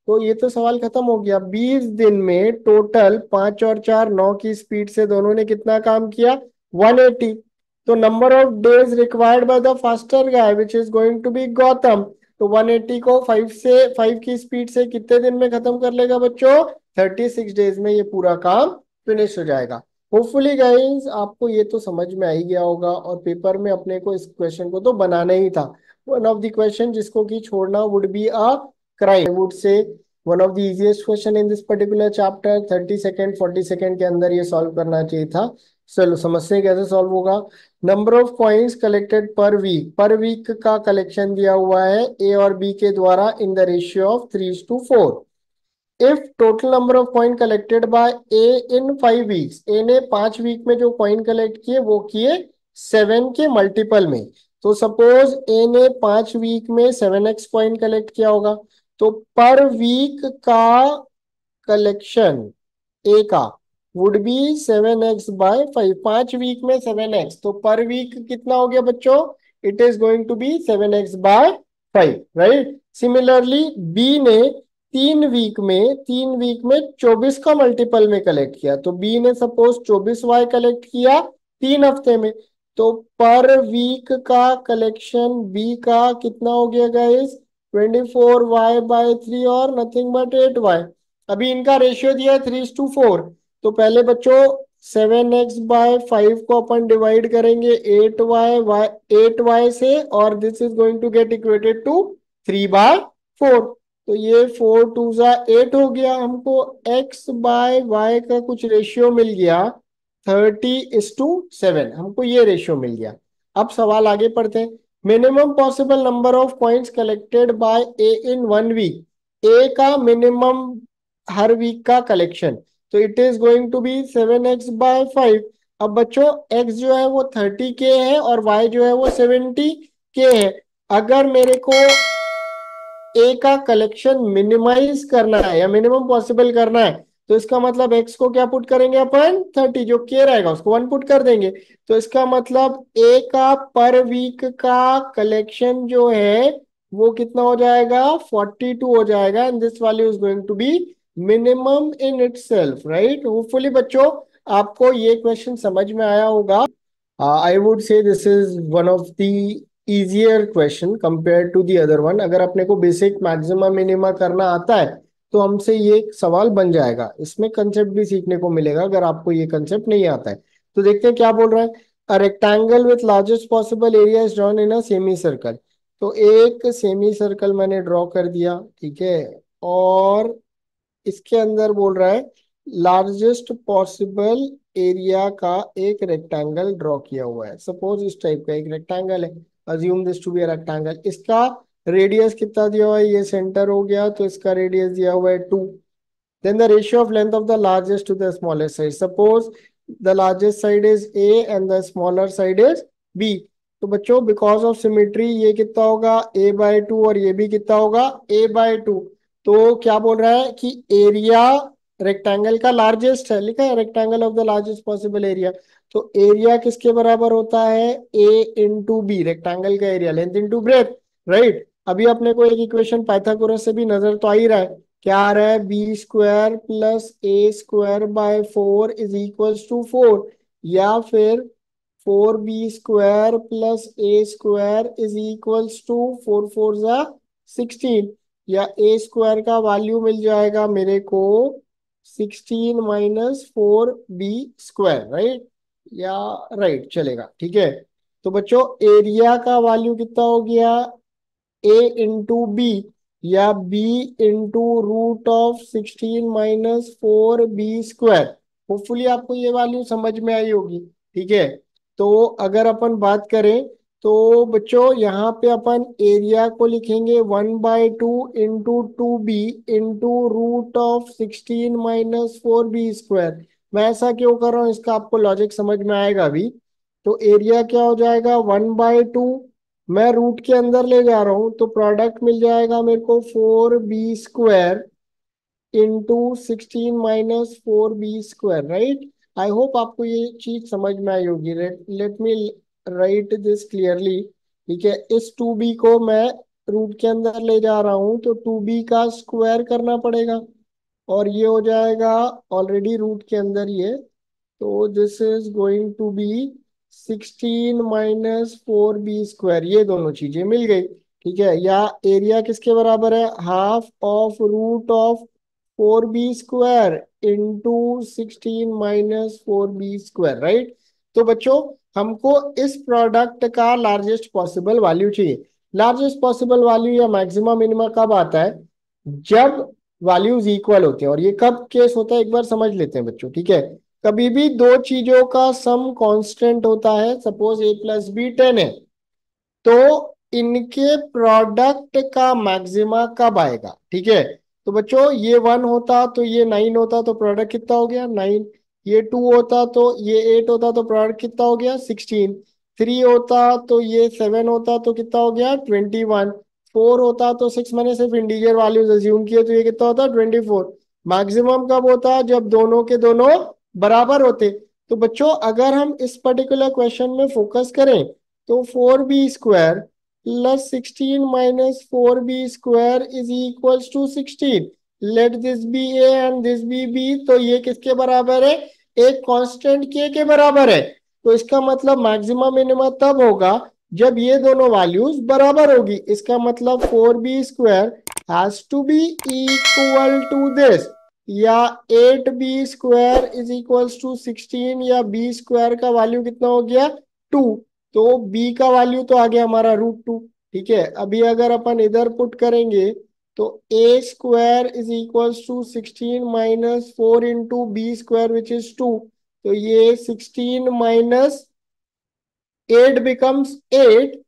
तो ये तो सवाल खत्म हो गया। 20 दिन में टोटल 5 और 4 9 की स्पीड से दोनों ने कितना काम किया? 180। तो number of days required by the faster guy which is going to be Gautam. तो 180 को 5 की स्पीड से कितने दिन में खत्म कर लेगा बच्चों? 36 डेज में ये पूरा काम फिनिश हो जाएगा। होपफुली गाइस आपको ये तो समझ में आ ही गया होगा, और पेपर में अपने को इस क्वेश्चन को तो बनाना ही था। वन ऑफ द क्वेश्चन जिसको कि छोड़ना would be a crime. I would से one of the easiest question in this particular chapter. 30 second 40 second के अंदर ये सॉल्व करना चाहिए था। चलो समझते हैं कैसे सॉल्व होगा। Number of coins collected per week का कलेक्शन दिया हुआ है ए और बी के द्वारा in the ratio of 3:4। If total number of coin collected by A in 5 weeks, A ने 5 वीक में जो कॉइन कलेक्ट किए वो किए 7 के मल्टीपल में। तो सपोज ए ने 5 वीक में 7x कॉइन कलेक्ट किया होगा, तो पर वीक का कलेक्शन ए का वुड बी 7x/5। 5 वीक में 7x, तो पर वीक कितना हो गया बच्चों? It is going to be 7x/5, right. Similarly B ने 3 वीक में 24 का मल्टीपल में कलेक्ट किया, तो बी ने सपोज 24y कलेक्ट किया 3 हफ्ते में, तो पर वीक का कलेक्शन बी का कितना हो गया गाइस? 24y/3 और नथिंग बट 8y। अभी इनका रेशियो दिया है 3:4। तो पहले बच्चों 7x/5 को अपन डिवाइड करेंगे 8y से, और this is going to get equated to 3/4। तो ये 4 2 8 हो गया। हमको x/y का कुछ रेशियो मिल गया 30:7, हमको ये रेशियो मिल गया। अब सवाल आगे पढ़ते हैं। Minimum possible number of coins collected by A in 1 week. A का मिनिमम हर वीक का कलेक्शन, तो it is going to be 7x/5। अब बच्चों x जो है वो 30K है और y जो है वो 70K है। अगर मेरे को ए का कलेक्शन मिनिमाइज करना है या मिनिमम पॉसिबल करना है, तो इसका मतलब एक्स को क्या पुट करेंगे अपन? 30, जो के रहेगा उसको 1 पुट कर देंगे। तो इसका मतलब ए का पर वीक का कलेक्शन जो है वो कितना हो जाएगा? 42 हो जाएगा। And this value is going to be minimum in itself, right. Hopefully बच्चों आपको ये क्वेश्चन समझ में आया होगा। I would say this is one of the easier question compared to the other one. अगर अपने को बेसिक मैक्सिमा मिनिमा करना आता है तो हमसे ये सवाल बन जाएगा। इसमें कंसेप्ट भी सीखने को मिलेगा अगर आपको ये कंसेप्ट नहीं आता है। तो देखते हैं क्या बोल रहा है। A rectangle with largest possible area is drawn in a semi circle. तो एक सेमी सर्कल मैंने ड्रॉ कर दिया, ठीक है। और इसके अंदर बोल रहा है लार्जेस्ट पॉसिबल एरिया का एक रेक्टेंगल ड्रॉ किया हुआ है। सपोज इस टाइप का एक रेक्टेंगल है, assume this to be a rectangle. इसका रेडियस कितना दिया हुआ है? ये सेंटर हो गया, तो इसका रेडियस दिया हुआ है 2। Then the ratio of length of the largest to the smallest side. Suppose the largest side is A and the smaller side is B. तो बच्चों because of symmetry ये कितना होगा? A/2, और ये भी कितना होगा? A/2। तो क्या बोल रहा है कि एरिया रेक्टेंगल का लार्जेस्ट है, लिखा है rectangle of the largest possible area. तो एरिया किसके बराबर होता है? A/B, रेक्टेंगल का area length into breadth, right. अभी अपने को एक इक्वेशन पाइथागोरस से भी नजर तो आ ही रहा है। क्या आ रहा है? B² plus A²/4 is equals to 4, या फिर 4B² plus A² is equals to 4 4 16, या A² का वैल्यू मिल जाएगा मेरे को 16 माइनस 4B², राइट। या राइट चलेगा, ठीक है। तो बच्चों एरिया का वैल्यू कितना हो गया? A/B, या B √16 - 4B²। होपफुली आपको ये वैल्यू समझ में आई होगी, ठीक है। तो अगर अपन बात करें तो बच्चों यहाँ पे अपन एरिया को लिखेंगे 1/2 × 2B √16 - 4B²। मैं ऐसा क्यों कर रहा हूँ इसका आपको लॉजिक समझ में आएगा अभी। तो एरिया क्या हो जाएगा? 1/2, मैं रूट के अंदर ले जा रहा हूं तो प्रोडक्ट मिल जाएगा मेरे को 4B² into 16 - 4B², right. I hope आपको ये चीज समझ में आई होगी। Let me right this clearly, ठीक है। इस 2B को मैं रूट के अंदर ले जा रहा हूं तो 2B का स्क्वायर करना पड़ेगा, और ये हो जाएगा ऑलरेडी रूट के अंदर ये। तो this is going to be 16 - 4B²। ये दोनों चीजें मिल गई, ठीक है। या एरिया किसके बराबर है? Half of root of 4B² into 16 - 4B², right. तो बच्चों हमको इस प्रोडक्ट का लार्जेस्ट पॉसिबल वैल्यू चाहिए। लार्जेस्ट पॉसिबल वैल्यू या मैक्सिमम मिनिमा कब आता है? जब वैल्यूज इक्वल होते हैं। और ये कब केस होता है एक बार समझ लेते हैं बच्चों, ठीक है। कभी भी दो चीजों का सम कांस्टेंट होता है, सपोज A+B 10 है, तो इनके प्रोडक्ट का मैक्सिमा कब आएगा? ठीक है। तो बच्चों ये 1 होता तो ये 9 होता, तो प्रोडक्ट कितना हो गया? 9। ये 2 होता तो ये 8 होता, तो प्रोडक्ट कितना हो गया? 16। 3 होता तो ये 7 होता, तो कितना हो गया? 21। 4 होता तो 6, मैंने सिर्फ इंटीजर वैल्यूज अज्यूम किए, तो ये कितना होता? 24। मैक्सिमम कब होता? जब दोनों के दोनों बराबर होते। तो बच्चों अगर हम इस पर्टिकुलर क्वेश्चन में फोकस करें तो 4b² plus 16 - 4b² is equals to 16। Let this be A and this be B. तो ये किसके बराबर है? एक कांस्टेंट के बराबर है। तो इसका मतलब मैक्सिमम मिनिमम तब होगा जब ये दोनों वैल्यूज बराबर होगी। इसका मतलब 4b² has to be equal to this, या 8b² इज इक्वल्स टू 16, या b² का वैल्यू कितना हो गया? 2। तो b का वैल्यू तो आ गया हमारा √2। ठीक है, अभी अगर अपन इधर पुट करेंगे तो a² is equals to 16 - 4 into b² which is 2। तो ये 16 - 8 बिकम्स 8।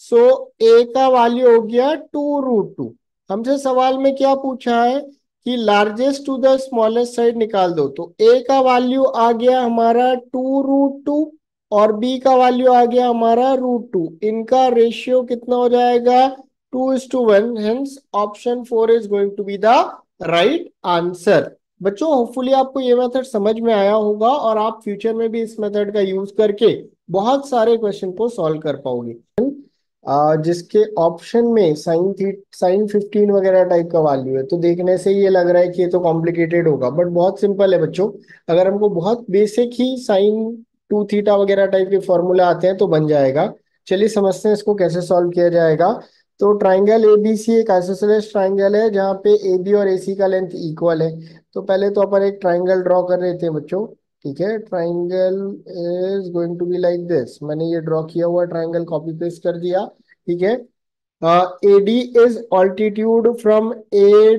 सो a का वैल्यू हो गया 2√2। हमसे सवाल में क्या पूछा है कि largest to the smallest side निकाल दो। तो a का वैल्यू आ गया हमारा 2√2 और b का वैल्यू आ गया हमारा √2। इनका रेशियो कितना हो जाएगा? 2:1। Hence option 4 is going to be the right answer. बच्चों होपफुली आपको ये मेथड समझ में आया होगा और आप फ्यूचर में भी इस मेथड का यूज करके बहुत सारे क्वेश्चन को सॉल्व कर पाओगे। जिसके ऑप्शन में साइन 15 वगैरह टाइप का वैल्यू है, तो देखने से ये लग रहा है कि ये तो कॉम्प्लिकेटेड होगा, बट बहुत सिंपल है बच्चों। अगर हमको बहुत बेसिक ही sin 2θ वगैरह टाइप के फॉर्मूला आते हैं तो बन जाएगा। चलिए समझते हैं इसको कैसे सॉल्व किया जाएगा। तो ट्राइंगल एबीसी एक आइसोसेलेस ट्राइंगल है जहाँ पे ए बी और ए सी का लेंथ इक्वल है। तो पहले तो अपन एक ट्राइंगल ड्रॉ कर रहे थे बच्चों। ठीक है, triangle is going to be like this. मैंने ये ड्रॉ किया हुआ ट्राइंगल कॉपी पेस्ट कर दिया। ठीक है, AD is altitude from A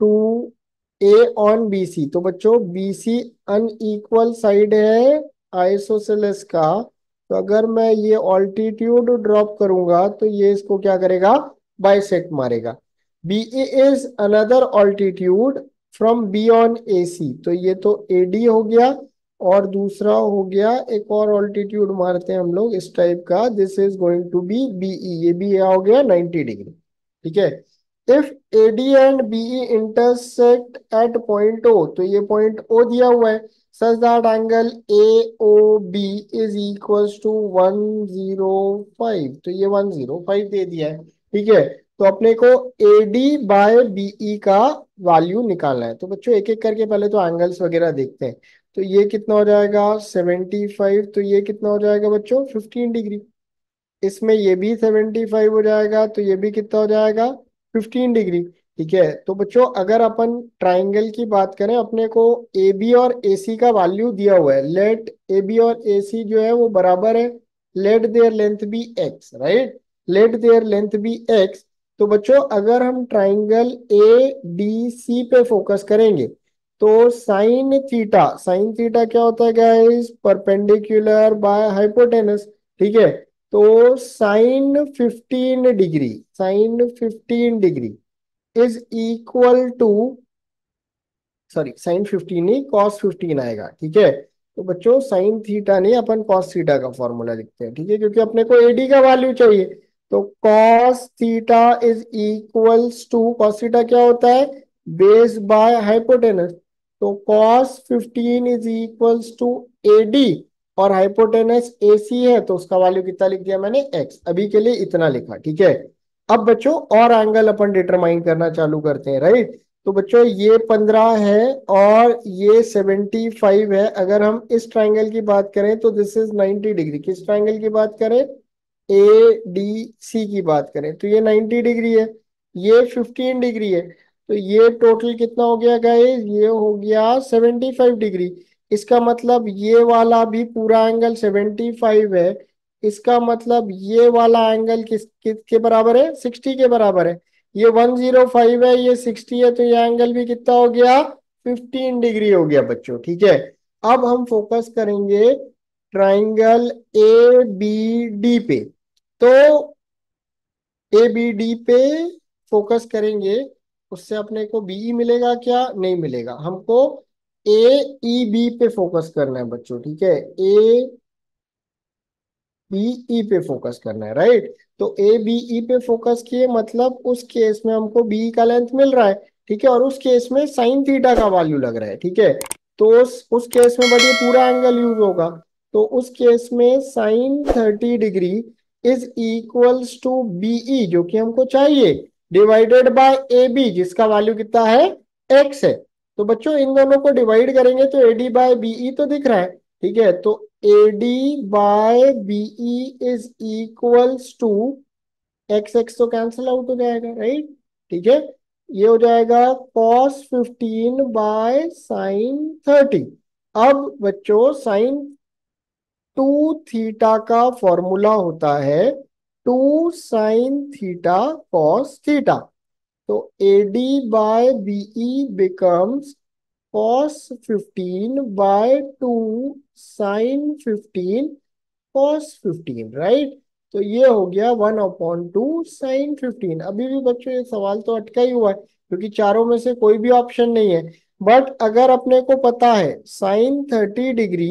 to A on BC। तो बच्चों BC अनइक्वल साइड है आइसोसेलेस का। तो अगर मैं ये ऑल्टीट्यूड ड्रॉप करूंगा तो ये इसको क्या करेगा? बाइसेक्ट मारेगा। BA is another altitude from B on AC। तो ये तो AD हो गया और दूसरा हो गया एक और ऑल्टीट्यूड मारते हैं हम लोग इस टाइप का। This is going to be BE। ये भी हो गया 90 डिग्री। ठीक है, if AD and BE intersect at point O। तो ये पॉइंट O दिया हुआ है। Such that angle AOB is equals to 105। तो ये 105 दे दिया है। ठीक है, तो अपने को AD/BE का वैल्यू निकालना है। तो बच्चों एक एक करके पहले तो एंगल्स वगैरह देखते हैं। तो ये कितना हो जाएगा? 75। तो ये कितना हो जाएगा बच्चों? 15 डिग्री। इसमें ये भी 75 हो जाएगा। तो ये भी कितना हो जाएगा? 15 डिग्री। ठीक है, तो बच्चों अगर अपन ट्राइंगल की बात करें, अपने को ए बी और ए सी का वैल्यू दिया हुआ है। लेट ए बी और ए सी जो है वो बराबर है। Let their length be X, right? Let their length be X. तो बच्चों अगर हम ट्राइंगल ADC पे फोकस करेंगे तो साइन थीटा क्या होता है गाइस? Perpendicular by hypotenuse. ठीक है, तो sine 15 degree is equal to, sorry sine 15 नहीं, cos 15 आएगा। ठीक है, तो बच्चों साइन थीटा नहीं, अपन cos थीटा का फॉर्मूला लिखते हैं। ठीक है, क्योंकि अपने को AD का वैल्यू चाहिए। तो cos theta is equals to, cos theta क्या होता है? Base by hypotenuse. तो cos 15 is equals to AD और हाइपोटेनस AC है तो उसका वैल्यू कितना लिख दिया मैंने? x। अभी के लिए इतना लिखा। ठीक है, अब बच्चों और एंगल अपन डिटरमाइन करना चालू करते हैं, राइट? तो बच्चों ये 15 है और ये 75 है। अगर हम इस ट्राइंगल की बात करें तो दिस इज 90 डिग्री। किस ट्राइंगल की बात करें? ADC की बात करें तो ये 90 डिग्री है, ये 15 डिग्री है। तो ये टोटल कितना हो गया गाइस? ये हो गया 75 डिग्री। इसका मतलब ये वाला भी पूरा एंगल 75 है। इसका मतलब ये वाला एंगल किसके बराबर है? 60 के बराबर है। ये 105 है, ये 60 है, तो ये एंगल भी कितना हो गया? 15 डिग्री हो गया बच्चों। ठीक है, अब हम फोकस करेंगे ट्राइंगल ABD पे। तो ABD पे फोकस करेंगे, उससे अपने को BE मिलेगा क्या? नहीं मिलेगा। हमको AEB पे फोकस करना है बच्चों। ठीक है, ABE पे फोकस करना है, राइट? तो ABE पे फोकस किए मतलब उस केस में हमको BE का लेंथ मिल रहा है। ठीक है, और उस केस में साइन थीटा का वैल्यू लग रहा है। ठीक है, तो उस केस में बट ये पूरा एंगल यूज होगा, तो उस केस में sine 30 degree is equals to BE जो कि हमको चाहिए, डिवाइडेड बाय ए बी जिसका वैल्यू कितना है, एक्स है। तो बच्चों इन दोनों को डिवाइड करेंगे तो एडी बाय बीई तो दिख रहा है, ठीक है। तो AD by BE is equals to X, X तो कैंसिल आउट हो जाएगा, राइट, ठीक है। ये हो जाएगा cos 15 बाय साइन 30। अब बच्चों साइन 2 थीटा का फॉर्मूला होता है 2 sin थीटा कॉस थीटा। तो AD by BE becomes cos 15 by 2 sin 15 cos 15, right. तो ये हो गया 1/2 sin 15। अभी भी बच्चों ये सवाल तो अटका ही हुआ है क्योंकि चारों में से कोई भी ऑप्शन नहीं है। बट अगर अपने को पता है sine 30 degree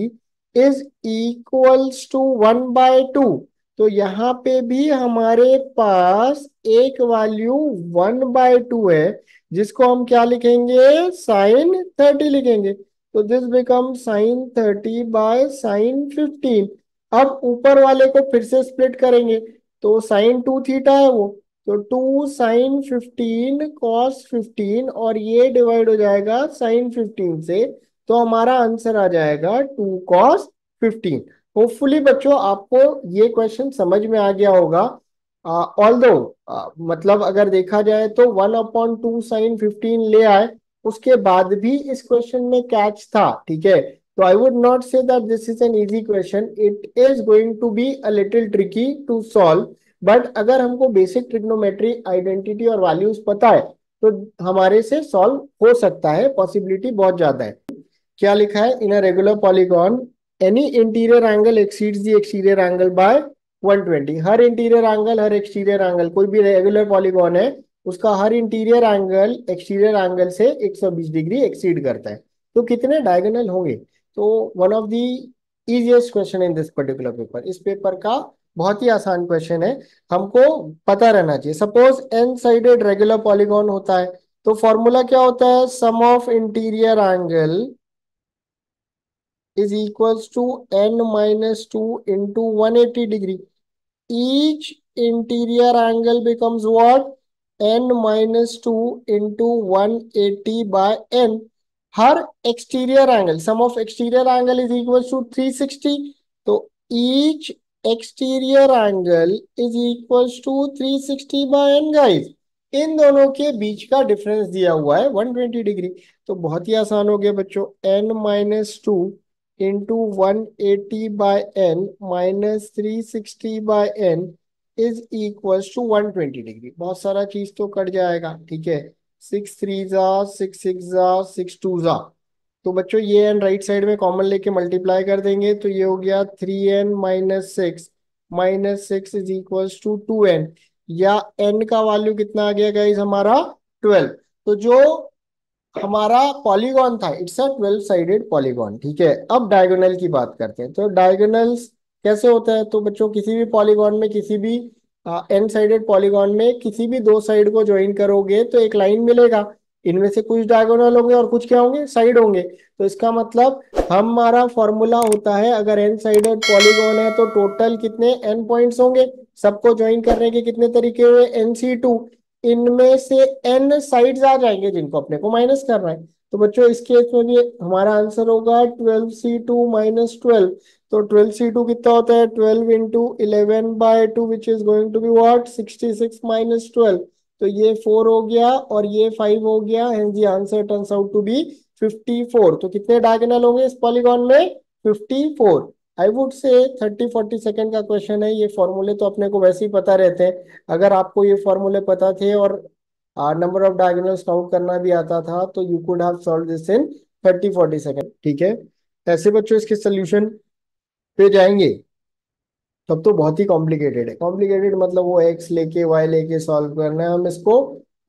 is equals to 1/2, तो यहाँ पे भी हमारे पास एक वैल्यू 1/2 है जिसको हम क्या लिखेंगे, साइन 30 लिखेंगे। तो this become sign 30 by sine 15। अब ऊपर वाले को फिर से स्प्लिट करेंगे तो साइन 2 थीटा है वो, तो 2 sin 15 cos 15 और ये डिवाइड हो जाएगा साइन 15 से, तो हमारा आंसर आ जाएगा 2 cos 15। होपफुली बच्चों आपको ये क्वेश्चन समझ में आ गया होगा। ऑल्दो मतलब अगर देखा जाए तो 1/2 sin 15 ले आए, उसके बाद भी इस क्वेश्चन में कैच था, ठीक है। So I would not say that this is an easy question. It is going to be a little tricky to solve. But अगर हमको बेसिक ट्रिग्नोमेट्री आइडेंटिटी और वैल्यूज पता है तो हमारे से सॉल्व हो सकता है, पॉसिबिलिटी बहुत ज्यादा है। क्या लिखा है, in a regular polygon any interior angle exceeds the exterior angle by 120। हर इंटीरियर एंगल, हर एक्सटीरियर एंगल, कोई भी रेगुलर पॉलीगॉन है उसका हर इंटीरियर एंगल एक्सटीरियर एंगल से 120 डिग्री एक्सीड करता है। तो कितने डायगोनल होंगे? तो one of the easiest question in this particular paper, इस पेपर का बहुत ही आसान क्वेश्चन है, हमको पता रहना चाहिए। Suppose N sided regular polygon होता है तो फॉर्मूला क्या होता है, sum of interior angle is equals to n minus 2 into 180 degree. Each interior angle becomes what, n minus 2 into 180 by n. हर exterior angle, sum of exterior angle is equal to 360, तो each exterior angle is equal to 360 by N guys. इन दोनों के बीच का difference दिया हुआ है 120 degree. तो बहुत ही आसान हो गया बच्चों, n minus 2 into 180 by n minus 360 by n is equal to 120 degree. बहुत सारा चीज तो कट जाएगा, ठीक है। 6 3 जा 6 6 जा 6 2 जा, तो बच्चों ये एन राइट साइड में कॉमन लेके मल्टीप्लाई कर देंगे तो ये हो गया 3n minus six is equal to 2n, या n का वैल्यू कितना आ गया गाइस हमारा 12। तो जो हमारा पॉलीगॉन था इट्स अ 12 साइडेड पॉलीगॉन, ठीक है। अब डायगोनल की बात करते हैं। तो डायगोनल्स कैसे होता है, तो बच्चों किसी भी पॉलीगॉन में, किसी भी एन साइडेड पॉलीगॉन में किसी भी दो साइड को ज्वाइन करोगे तो एक लाइन मिलेगा, इनमें से कुछ डायगोनल होंगे और कुछ क्या होंगे, साइड होंगे। तो इसका मतलब हमारा फॉर्मूला होता है, अगर एन साइडेड पॉलीगॉन है तो टोटल कितने एन पॉइंट्स होंगे, सबको ज्वाइन करने के कितने तरीके हुए, NC2। इनमें से n साइड्स आ जाएंगे जिनको अपने को माइनस करना है। तो बच्चों इस केस में भी हमारा आंसर होगा 12C2 माइनस 12। तो 12C2 कितना होता है, 12 into 11/2 which is going to be what, 66 minus 12। तो ये 4 हो गया और ये 5 हो गया, hence the answer turns out to be 54। तो कितने डायगोनल होंगे इस पॉलीगॉन में, 54। आई वुड से 30-40 सेकंड का क्वेश्चन है, ये फॉर्मूले तो अपने को वैसे ही पता रहते हैं। अगर आपको ये फॉर्मूले पता थे और नंबर ऑफ डायगोनल्स काउंट करना भी आता था तो you could have solve this in 30-40 second, ठीक है। ऐसे बच्चों इसके सोल्यूशन पे जाएंगे तब तो बहुत ही कॉम्प्लिकेटेड है। कॉम्प्लिकेटेड मतलब वो एक्स लेके वाई लेके सॉल्व करना है, हम इसको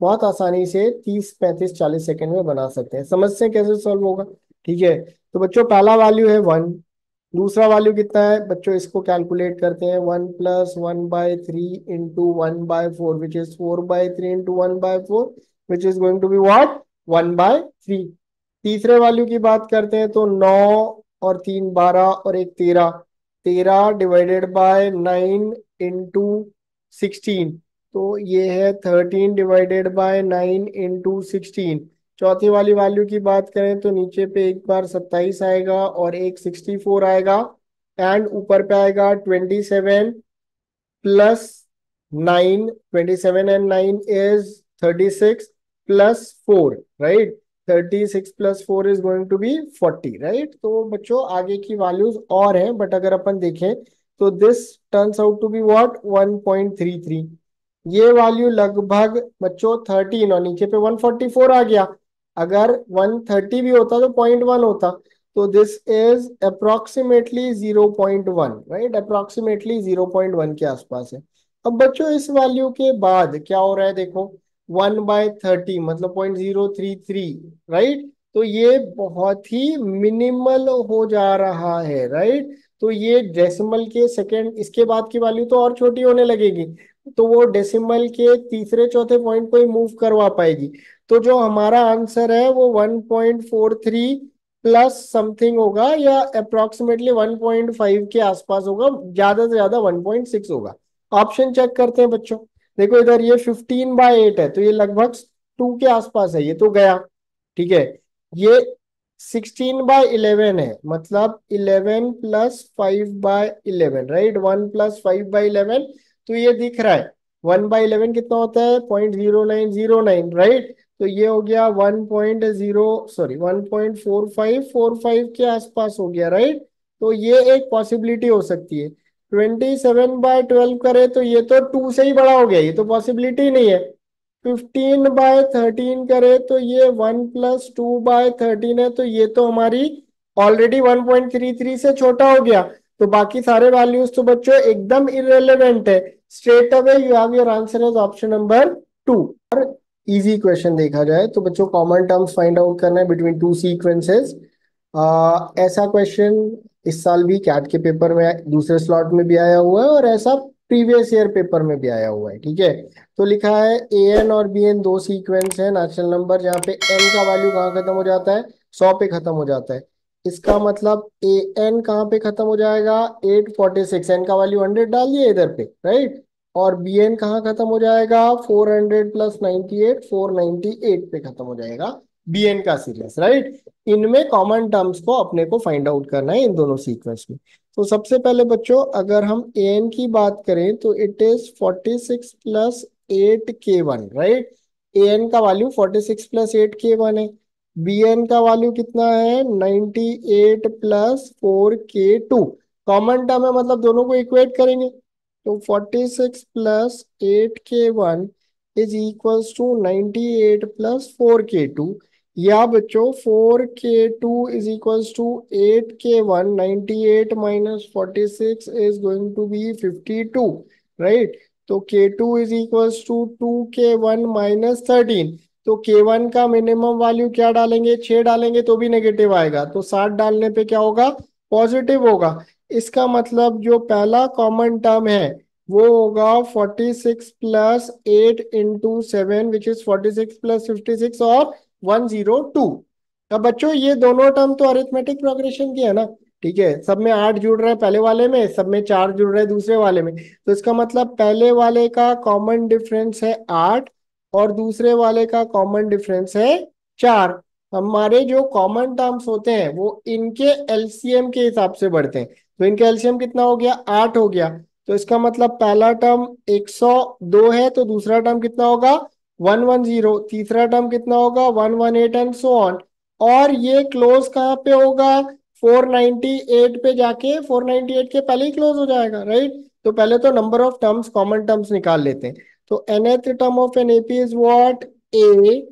बहुत आसानी से 30-35-40 सेकंड में बना सकते हैं। समझते हैं कैसे सॉल्व होगा, ठीक है। तो बच्चों पहला वैल्यू है 1, दूसरा वैल्यू कितना है बच्चों, इसको कैलकुलेट करते हैं, 1+1/3 into 1/4 which is 4/3 into 1/4 which is going to be what, 1/3। तीसरे वैल्यू की बात करते हैं तो 9 और 3 12 और एक 13, 13 डिवाइडेड बाय 9 इंटू 16, तो ये है 13 डिवाइडेड बाय 9 इंटू 16। चौथी वाली वैल्यू की बात करें तो नीचे पे एक बार 27 आएगा और एक 64 आएगा, एंड ऊपर पे आएगा 27 plus 9, 27 and 9 is 36 plus 4, right. 36 plus 4 is going to be 40, right. तो बच्चों आगे की वैल्यूज और हैं, बट अगर अपन देखें तो this turns out to be what 1.33। ये वैल्यू लगभग बच्चों 13 और नीचे पे 144 आ गया। अगर 130 भी होता तो 0.1 होता, तो this is approximately 0.1, right, approximately 0.1 के आसपास है। अब बच्चों इस वैल्यू के बाद क्या हो रहा है देखो, 1/30 मतलब 0.033, राइट। तो ये बहुत ही मिनिमल हो जा रहा है, राइट। तो ये डेसिमल के सेकंड, इसके बाद की वैल्यू तो और छोटी होने लगेगी, तो वो डेसिमल के तीसरे चौथे पॉइंट को ही मूव करवा पाएगी। तो जो हमारा आंसर है वो 1.43 प्लस समथिंग होगा, या अप्रोक्सीमेटली 1.5 के आसपास होगा, ज्यादा से ज्यादा 1.6 होगा। ऑप्शन चेक करते हैं बच्चों। देखो इधर ये 15/8 है, तो ये लगभग 2 के आसपास है, ये तो गया, ठीक है। ये 16/11 है, मतलब 11 प्लस 5/11, राइट, 1 + 5/11, तो ये दिख रहा है। 1/11 कितना होता है, 0.0909, राइट। तो ये हो गया 1.45 के आसपास हो गया, राइट। तो ये एक पॉसिबिलिटी हो सकती है। 27/12 करे तो ये तो 2 से ही बड़ा हो गया, ये तो पॉसिबिलिटी नहीं है। 15/13 करे तो ये 1 + 2/13 है, तो ये तो हमारी ऑलरेडी 1.33 से छोटा हो गया। तो बाकी सारे वैल्यूज तो बच्चों एकदम इररेलेवेंट है। Straight away you have your answer as option number 2। Easy question देखा जाए तो बच्चों कॉमन टर्म्स फाइंड आउट करना है बिटवीन टू सीक्वेंसेस। ऐसा क्वेश्चन इस साल भी कैट के पेपर में दूसरे स्लॉट में भी आया हुआ है, और ऐसा प्रीवियस ईयर पेपर में भी आया हुआ है, ठीक है। तो लिखा है ए एन और बी एन दो सीक्वेंस है नेचुरल नंबर, जहाँ पे एन का वैल्यू कहाँ खत्म हो जाता है, 100 पे खत्म हो जाता है। इसका मतलब ए एन कहाँ पे खत्म हो जाएगा, 846, एन का वैल्यू 100 डाल दिए इधर पे, राइट। और बी एन कहाँ खत्म हो जाएगा, 400 + 98, 498 पे खत्म हो जाएगा बी एन का सीरीज, राइट। इनमें कॉमन टर्म्स को अपने को फाइंड आउट करना है इन दोनों सीक्वेंस में। तो सबसे पहले बच्चों अगर हम ए एन की बात करें तो it is 46 + 8k1, right. A n का वैल्यू 46 + 8k1 है। बी एन का वैल्यू कितना है, 98 + 4k2। कॉमन टर्म है, मतलब दोनों को इक्वेट करेंगे तो 46 + 8k1 is equals to 98 + 4k2, या बच्चों 4k2 is equals to 8k1, 98 - 46 is going to be 52, right. तो k2 is equals to 2k1 - 13। तो k1 का मिनिमम वैल्यू क्या डालेंगे, 6 डालेंगे तो भी नेगेटिव आएगा, तो 7 डालने पे क्या होगा, पॉजिटिव होगा। इसका मतलब जो पहला कॉमन टर्म है वो होगा 46 + 8 × 7 विच इज 46 + 56 और 102। अब बच्चों ये दोनों टर्म तो अरिथमेटिक प्रोग्रेशन की है ना, ठीक है। सब में 8 जुड़ रहे हैं पहले वाले में, सब में 4 जुड़ रहे हैं दूसरे वाले में, तो इसका मतलब पहले वाले का कॉमन डिफरेंस है 8 और दूसरे वाले का कॉमन डिफरेंस है 4। हमारे जो कॉमन टर्म्स होते हैं वो इनके एलसीएम के हिसाब से बढ़ते हैं, तो इनका एलसीएम कितना हो गया, 8 हो गया। तो इसका मतलब पहला टर्म 102 है, तो दूसरा टर्म कितना होगा, 110, तीसरा टर्म कितना होगा, 118 एंड सो ऑन। और ये क्लोज कहाँ पे होगा, 498 पे जाके 498 के पहले ही क्लोज हो जाएगा, राइट। तो पहले तो number of terms common terms निकाल लेते हैं। तो nth term of an AP is what, a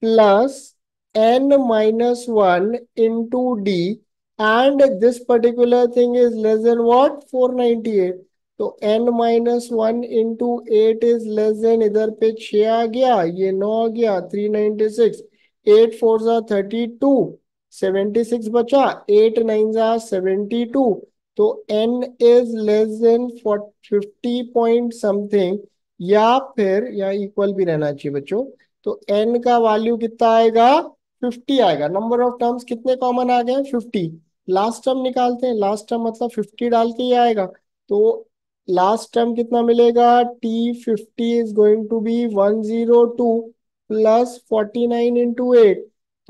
plus n-1 into d, and this particular thing is less than what, 498। तो n-1 into 8 is less than, इधर पे 6 आ गया, ये 9 आ गया, 396, 8 4 जा 32, 76 बचा, 8 9 जा 72। तो n is less than 50 point something, या फिर या इक्वल भी रहना चाहिए बच्चों। तो n का वैल्यू कितना आएगा, 50 आएगा। नंबर ऑफ टर्म्स कितने कॉमन आ गए? 50। लास्ट टर्म निकालते हैं, लास्ट टर्म मतलब 50 डाल के ही आएगा। तो लास्ट टर्म कितना मिलेगा? T50 is going to be 102 plus 49 into 8।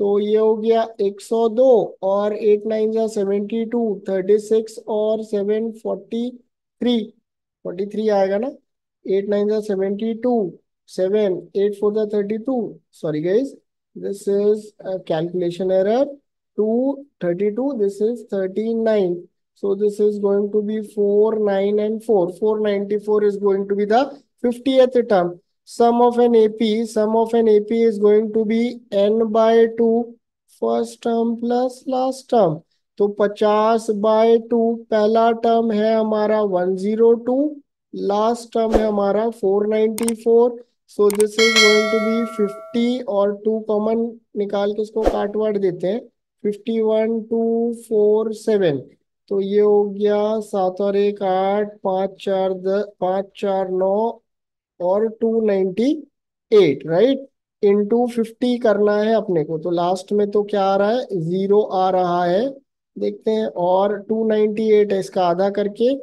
तो ये हो गया 102, और 8 9 जा 72, 36 और 7 43, 43 आएगा ना। 8 9 जा 72, 7 8 4 जा 32। Sorry guys, this is a calculation error. 232, this is 39. So this is going to be 4 9 and 4, 494 is going to be the 50th term. Sum of an AP is going to be n by 2 first term plus last term. तो 50/2 पहला term है हमारा 102, last term है हमारा 494। So this is going to be 50, और 2 common निकाल के इसको काट वाट देते हैं। 51 2 4 7, तो ये हो गया 7 और 1 8, 5 4 10, 5 4 9 और 298, राइट। इंटू 50 करना है अपने को। तो लास्ट में तो क्या आ रहा है? 0 आ रहा है, देखते हैं। और 298 है, इसका आधा करके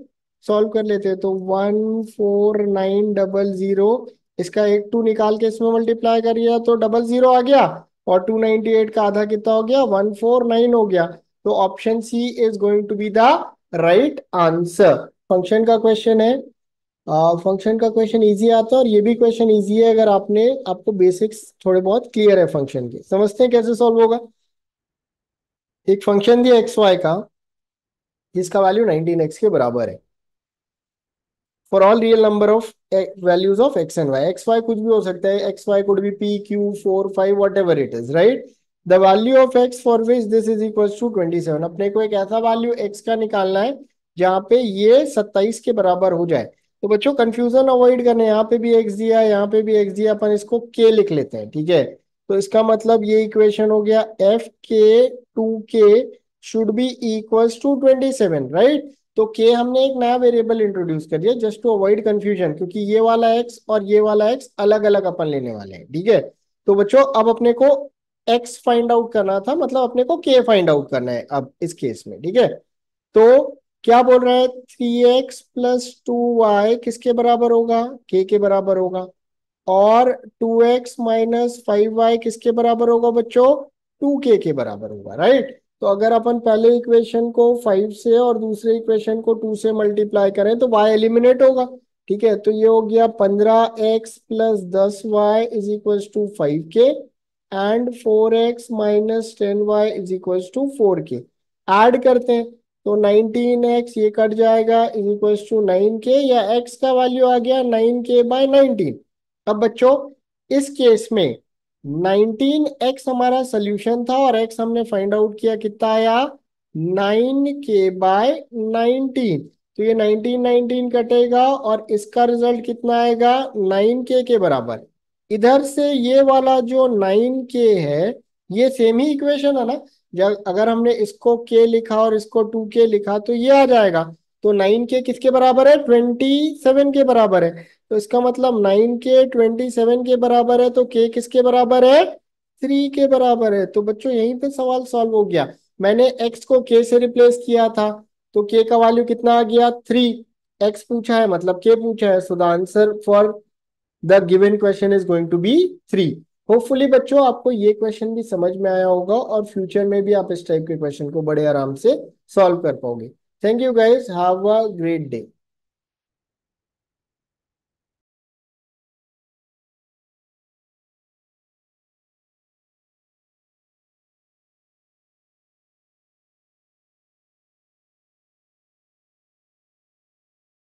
सॉल्व कर लेते हैं। तो 14900, इसका एक 2 निकाल के इसमें मल्टीप्लाई करिए तो 00 आ गया। और 298 का आधा कितना हो गया? 149 हो गया। तो option C is going to be the right answer. Function का क्वेश्चन है। फंक्शन का क्वेश्चन इजी आता है, और ये भी क्वेश्चन इजी है अगर आपको बेसिक्स थोड़े बहुत क्लियर है फंक्शन के। समझते हैं कैसे सॉल्व होगा। एक फंक्शन दिया एक्स वाई का, जिसका वैल्यू 19x के बराबर है for all real number of values of x and y. X y कुछ भी हो सकता है, x y could be p q 4 5 whatever it is, right. The value of x for which this is equal to 27। अपने को एक ऐसा value x का निकालना है जहां पे ये 27 के बराबर हो जाए। तो बच्चों कंफ्यूजन अवॉइड करने, यहाँ पे भी एक्स दिया, यहाँ पे भी एक्स दिया, अपन इसको के लिख लेते हैं, ठीक है। तो इसका मतलब ये इक्वेशन हो गया एफ के 2k should be equals to 27, right. तो के हमने एक नया वेरिएबल इंट्रोड्यूस कर दिया जस्ट टू अवॉइड कंफ्यूजन, क्योंकि ये वाला एक्स और ये वाला एक्स अलग अलग अपन लेने वाले हैं, ठीक है। तो बच्चों अब अपने को एक्स फाइंड आउट करना था, मतलब अपने को के फाइंड आउट करना है अब इस केस में, ठीक है। तो क्या बोल रहा है? 3x प्लस 2y किसके बराबर होगा? के बराबर होगा। और 2x माइनस 5y किसके बराबर होगा बच्चों? 2k के बराबर होगा, राइट। तो अगर अपन पहले इक्वेशन को 5 से और दूसरे इक्वेशन को 2 से मल्टीप्लाई करें तो y एलिमिनेट होगा, ठीक है। तो ये हो गया 15x plus 10y is equal to 5k, and 4x minus 10y is equal to 4k। Add करते हैं तो 19x ये कट जाएगा इज इक्वल टू 9k, या x का वैल्यू आ गया 9k/19। अब बच्चों इस केस में 19x हमारा सोल्यूशन था, और x हमने फाइंड आउट किया कितना आया? 9k/19। तो ये 19 19 कटेगा, और इसका रिजल्ट कितना आएगा? 9k के बराबर। इधर से ये वाला जो 9k है, ये सेम ही इक्वेशन है ना। जब अगर हमने इसको k लिखा और इसको 2k लिखा तो ये आ जाएगा। तो 9k किसके बराबर है? 27 के बराबर है। तो इसका मतलब 9k 27 के बराबर है, तो k किसके बराबर है? 3 के बराबर है। तो बच्चों यहीं पे सवाल सॉल्व हो गया। मैंने x को k से रिप्लेस किया था, तो k का वैल्यू कितना आ गया? 3। x पूछा है मतलब k पूछा है, so the answer for the given question is going to be 3। Hopefully बच्चों आपको ये क्वेश्चन भी समझ में आया होगा, और फ्यूचर में भी आप इस टाइप के क्वेश्चन को बड़े आराम से सॉल्व कर पाओगे। Thank you guys, have a great day.